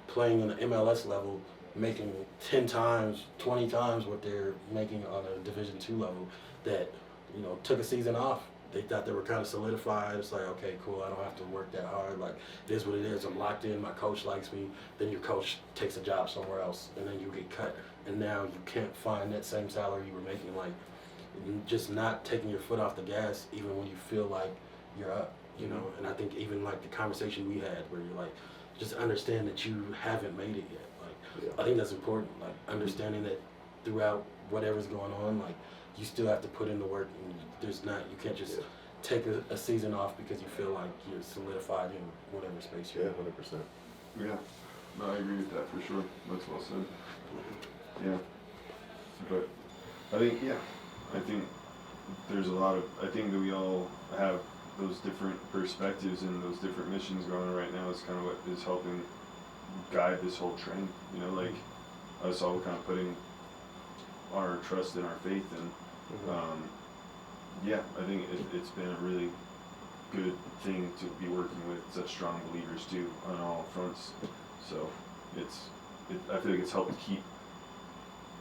S3: playing on the MLS level making 10 times, 20 times what they're making on a Division II level that, you know, took a season off. They thought they were kind of solidified. It's like, okay, cool, I don't have to work that hard. Like, it is what it is. I'm locked in. My coach likes me. Then your coach takes a job somewhere else, and then you get cut. And now you can't find that same salary you were making. Like, just not taking your foot off the gas even when you feel like you're up, you know? And I think even, like, the conversation we had where you're like, just understand that you haven't made it yet. Like, I think that's important. Like, understanding that throughout whatever's going on, like, you still have to put in the work, and you can't just take a season off because you feel like you're solidified in whatever space you're in.
S1: 100%.
S2: Yeah. No, I agree with that for sure. That's well said. Yeah. But I think there's a lot of, I think that we all have those different perspectives and those different missions going on right now. Is kind of what is helping guide this whole train. You know, like us all kind of putting our trust in our faith, and I think it's been a really good thing to be working with such strong believers too on all fronts. So I feel like it's helped keep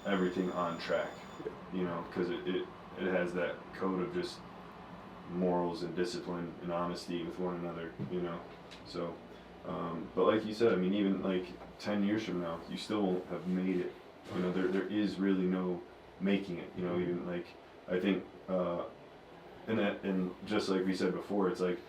S2: everything on track, you know, because it has that code of just morals and discipline and honesty with one another, you know. So, but like you said, I mean, even like 10 years from now, you still won't have made it. You know, there is really no making it. You know, even like I think, and just like we said before, it's like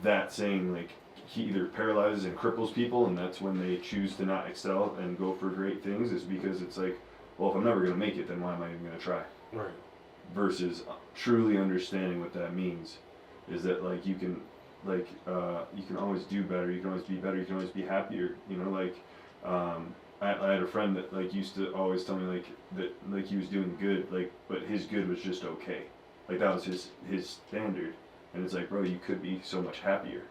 S2: that saying like he either paralyzes and cripples people, and that's when they choose to not excel and go for great things. Is because it's like, well, if I'm never gonna make it, then why am I even gonna try?
S3: Right.
S2: Versus truly understanding what that means, is that like you can always do better, you can always be better, you can always be happier, you know, like I had a friend that like used to always tell me like that like he was doing good, like, but his good was just okay, like that was his standard, and it's like, bro, you could be so much happier,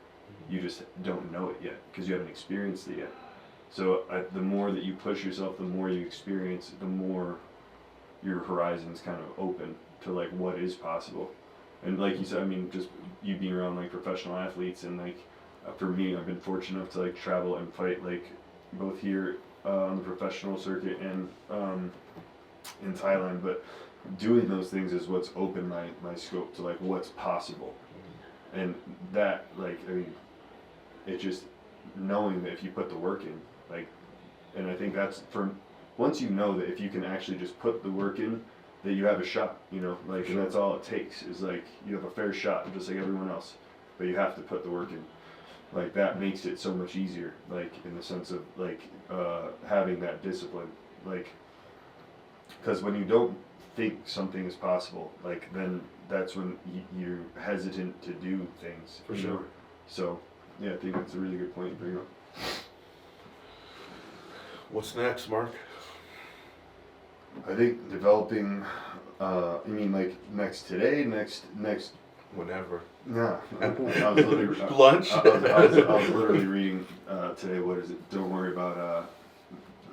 S2: you just don't know it yet because you haven't experienced it yet. So the more that you push yourself, the more you experience, the more your horizons kind of open to like what is possible. And like you said, I mean, just you being around like professional athletes, and like for me, I've been fortunate enough to like travel and fight like both here on the professional circuit and in Thailand. But doing those things is what's opened my scope to like what's possible. And that, like, I mean, it just knowing that if you put the work in, like, and I think that's once you know that if you can actually just put the work in, that you have a shot, you know, like, and that's all it takes is like you have a fair shot just like everyone else, but you have to put the work in. Like that makes it so much easier, like in the sense of like having that discipline, like, because when you don't think something is possible, like then that's when you're hesitant to do things.
S3: For
S2: you
S3: sure.
S2: know? So yeah, I think that's a really good point to bring up.
S1: What's next, Mark?
S2: I think developing, you mean like next
S1: Whenever.
S2: yeah. I was literally,
S1: Lunch?
S2: I was literally reading today, what is it? Don't worry about,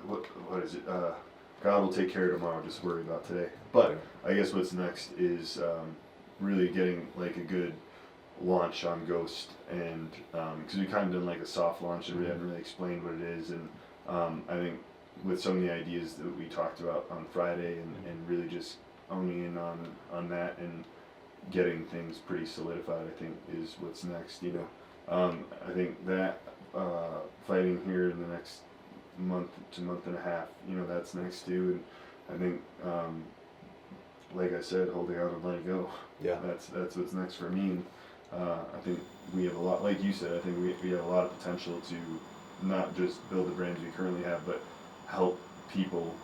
S2: what is it? God will take care of tomorrow, just worry about today. But I guess what's next is really getting like a good launch on Ghost, and because we kind of done like a soft launch and we haven't really explained what it is, and I think with some of the ideas that we talked about on Friday, and really just owning in on that and getting things pretty solidified, I think is what's next, you know. I think that fighting here in the next month to month and a half, you know, that's next too, and I think like I said, holding out and letting go.
S1: Yeah.
S2: That's what's next for me, and I think we have a lot, like you said, I think we have a lot of potential to not just build the brands we currently have, but help people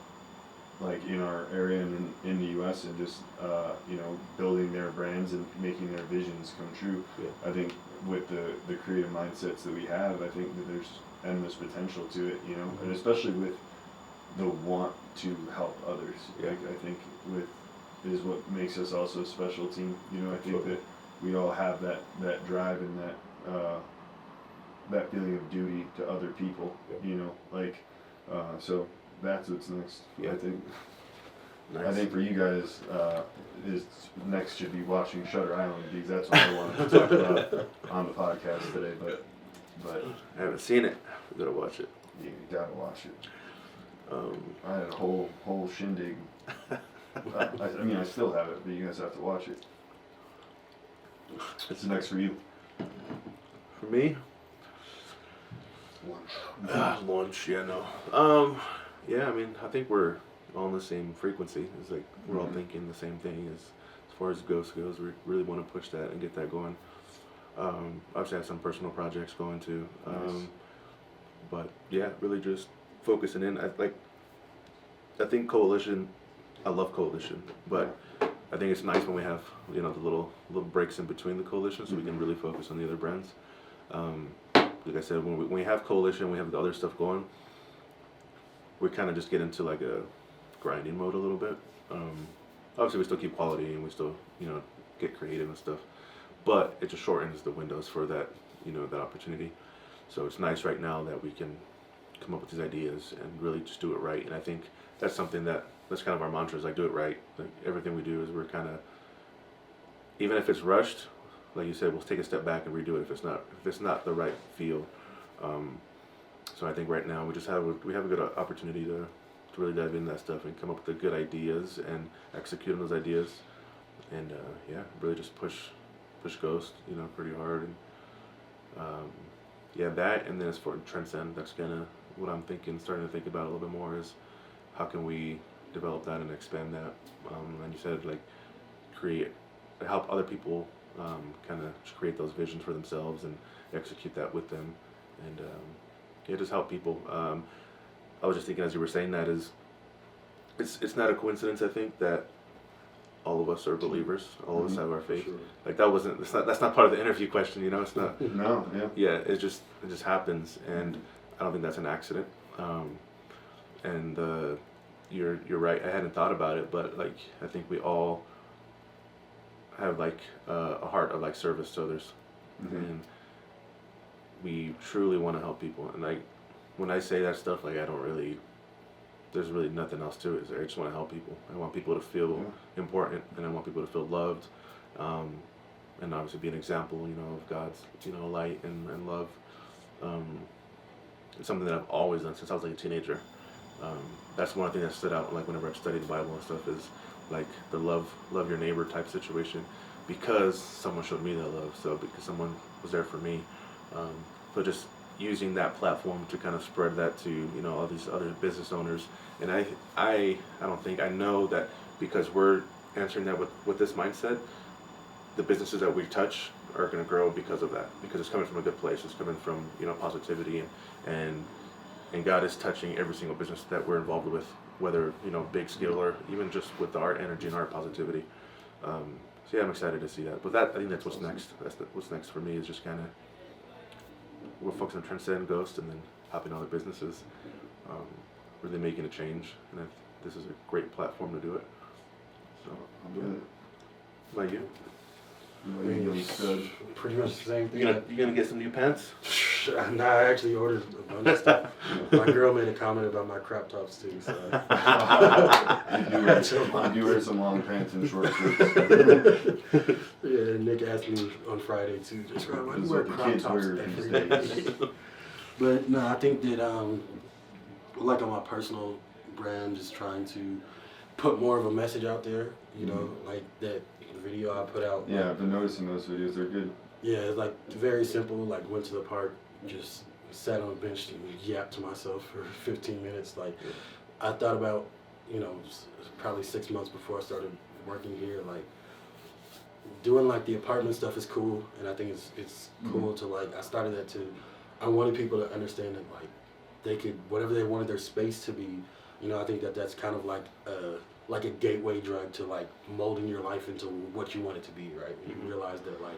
S2: like in our area and in the U.S. and just you know, building their brands and making their visions come true.
S1: Yeah.
S2: I think with the creative mindsets that we have, I think that there's endless potential to it, you know, and especially with the want to help others.
S1: Yeah.
S2: Like, I think is what makes us also a special team. You know, I think that we all have that drive and that feeling of duty to other people.
S1: Yeah.
S2: You know, like so that's what's next.
S1: Yeah.
S2: I think.
S1: Nice.
S2: I think for you guys, is next should be watching Shutter Island, because that's what I wanted to talk about on the podcast today. But
S1: I haven't seen it. We gotta watch it.
S2: you gotta watch it. I had a whole shindig. I mean, I still have it, but you guys have to watch it. What's next for you?
S1: For me, lunch. Yeah, no. Yeah, I mean, I think we're all on the same frequency. It's like we're all thinking the same thing as far as Ghost goes. We really want to push that and get that going. Obviously, I have some personal projects going too.
S2: Nice.
S1: But yeah, really just focusing in. I think Coalition. I love Coalition, but I think it's nice when we have, you know, the little breaks in between the Coalition, so we can really focus on the other brands. Like I said, when we have Coalition, we have the other stuff going. We kind of just get into like a grinding mode a little bit. Obviously, we still keep quality and we still, you know, get creative and stuff, but it just shortens the windows for that, you know, that opportunity. So it's nice right now that we can come up with these ideas and really just do it right. And I think that's something that's kind of our mantra, is like, do it right. Like everything we do is we're kind of, even if it's rushed, like you said, we'll take a step back and redo it if it's not the right feel. So I think right now we have a good opportunity to really dive into that stuff and come up with the good ideas and execute on those ideas, and really just push Ghost, pretty hard. And that, and then as for Trendscend, that's kind of what I'm starting to think about a little bit more, is how can we develop that and expand that. And you said, like, help other people kind of create those visions for themselves and execute that with them, and just help people. I was just thinking as you were saying that, it's not a coincidence, I think, that all of us are believers. All of us have our faith.
S3: Sure.
S1: Like that's not part of the interview question, It's not.
S2: No, yeah.
S1: Yeah, it just happens, and I don't think that's an accident. And you're right. I hadn't thought about it, but like I think we all have like a heart of like service to others, and we truly want to help people. And like when I say that stuff, like there's really nothing else to it. I just want to help people. I want people to feel important, and I want people to feel loved, and obviously be an example, of God's, light and love. It's something that I've always done since I was like a teenager. That's one thing that stood out, like whenever I've studied the Bible and stuff, is like the love your neighbor type situation, because someone showed me that love. So because someone was there for me. So just using that platform to kind of spread that to all these other business owners, and I know that because we're answering that with this mindset, the businesses that we touch are going to grow because of that, because it's coming from a good place. It's coming from positivity, and God is touching every single business that we're involved with, whether big scale or even just with our energy and our positivity. So yeah, I'm excited to see that. But I think that's what's next. What's next for me is just kind of, we're focused on Trendscend, Ghost, and then helping other businesses, really making a change. And this is a great platform to do it. So, How about you?
S3: Pretty much the same thing.
S1: You gonna get some new pants?
S3: No, I actually ordered a bunch of stuff. My girl made a comment about my crop tops too, so.
S2: I do wear some long pants and short shirts.
S3: Yeah, Nick asked me on Friday too, just why do you wear crop tops every day? But no, I think that like on my personal brand, just trying to put more of a message out there, like that video I put out.
S2: Yeah, I've been noticing those videos, they're good.
S3: Yeah, it's like very simple, like went to the park, just sat on a bench and yapped to myself for 15 minutes. Like I thought about, probably 6 months before I started working here, like doing like the apartment stuff is cool, and I think it's cool to like, I started that to, I wanted people to understand that like they could, whatever they wanted their space to be, I think that's kind of like a gateway drug to like molding your life into what you want it to be, right? You realize that like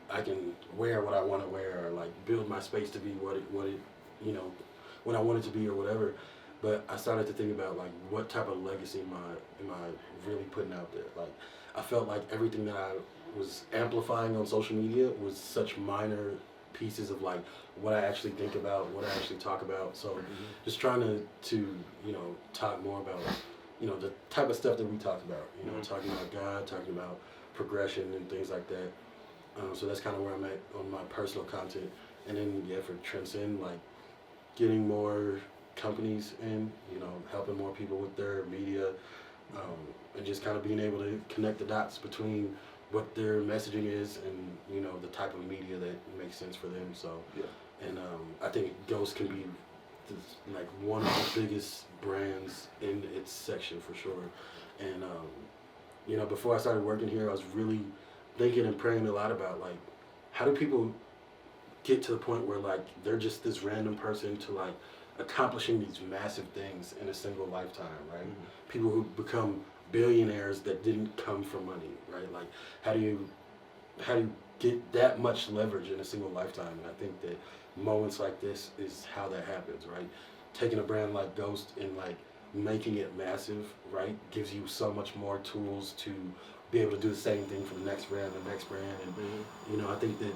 S3: I can wear what I want to wear, or like build my space to be what it when I want it to be or whatever. But I started to think about like what type of legacy am I really putting out there? Like I felt like everything that I was amplifying on social media was such minor pieces of like what I actually think about, what I actually talk about. So just trying to talk more about the type of stuff that we talked about, talking about God, talking about progression and things like that. So that's kind of where I'm at on my personal content. And then, for Trendscend, like getting more companies in, helping more people with their media, and just kind of being able to connect the dots between what their messaging is and, the type of media that makes sense for them. So, and I think Ghost can be like one of the biggest brands in its section for sure. And before I started working here, I was really thinking and praying a lot about like how do people get to the point where like they're just this random person to like accomplishing these massive things in a single lifetime, right? People who become billionaires that didn't come from money, right? Like how do you get that much leverage in a single lifetime? And I think that moments like this is how that happens, right? Taking a brand like Ghost and like making it massive, right, gives you so much more tools to be able to do the same thing for the next brand, and I think that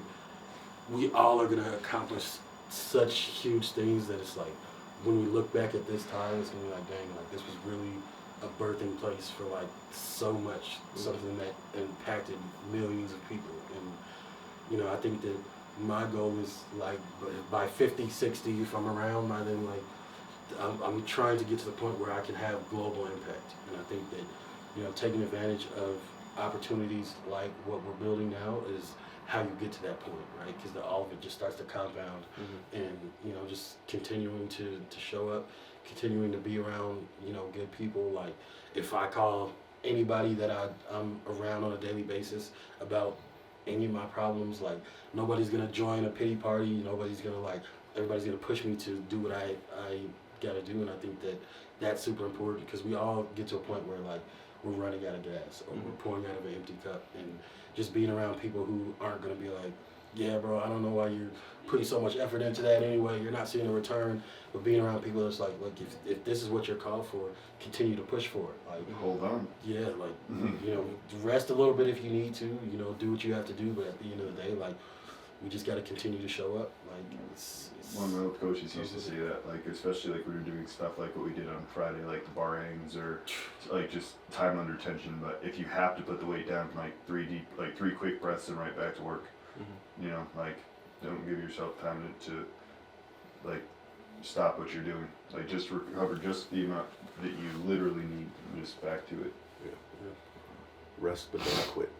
S3: we all are gonna accomplish such huge things that it's like when we look back at this time, it's gonna be like, dang, like this was really a birthing place for like so much, something that impacted millions of people. And I think that my goal is like by 50, 60, if I'm around by then, like I'm trying to get to the point where I can have global impact. And I think that, taking advantage of opportunities like what we're building now is how you get to that point, right? Because all of it just starts to compound, and just continuing to show up, continuing to be around good people. Like if I call anybody that I'm around on a daily basis about any of my problems, like nobody's gonna join a pity party. Everybody's gonna push me to do what I gotta do, and I think that that's super important because we all get to a point where like we're running out of gas or we're pouring out of an empty cup, and just being around people who aren't gonna be like, yeah, bro, I don't know why you're putting so much effort into that anyway. You're not seeing a return. But being around people that's like, look, if this is what you're called for, continue to push for it. Like,
S2: Hold on.
S3: yeah, like, rest a little bit if you need to. Do what you have to do. But at the end of the day, like, we just got to continue to show up. Like, it's
S2: One of my old coaches used to say that, like, especially like we were doing stuff like what we did on Friday, like the bar hangs or like just time under tension. But if you have to put the weight down, like 3 quick breaths and right back to work. Like don't give yourself time to like stop what you're doing. Like just recover just the amount that you literally need and just back to it.
S1: Yeah. Rest but don't quit.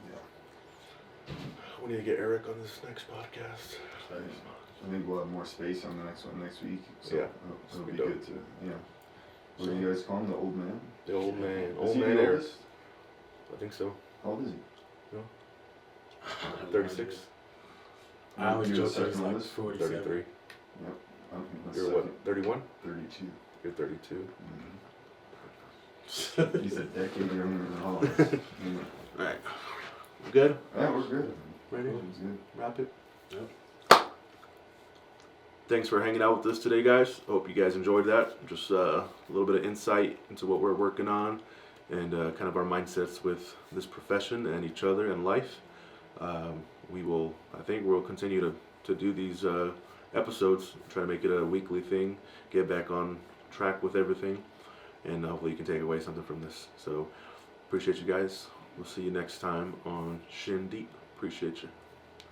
S2: Yeah.
S1: We need to get Eric on this next podcast.
S2: I think we'll have more space on the next one next week. So
S1: Yeah.
S2: it'll be
S1: Dope.
S2: good to What do you guys call him? The old man?
S1: The old man.
S2: Is
S1: Old
S2: he
S1: man
S2: the
S1: Eric.
S2: oldest?
S1: I think so.
S2: How old is he?
S1: 36.
S3: I always
S2: You're the
S3: joke that he's
S2: second
S3: like
S2: oldest?
S3: 47.
S1: 33.
S2: Yep. That's
S1: You're what? 31?
S2: 32.
S1: You're 32.
S2: He's a decade younger than all of us.
S1: All right. Good?
S2: Yeah, we're good.
S1: Ready?
S2: It's good.
S1: Wrap it.
S3: Yep.
S1: Thanks for hanging out with us today, guys. Hope you guys enjoyed that. Just a little bit of insight into what we're working on and kind of our mindsets with this profession and each other and life. I think we'll continue to do these episodes, try to make it a weekly thing, get back on track with everything, and hopefully you can take away something from this. So appreciate you guys. We'll see you next time on Shin Deep. Appreciate you.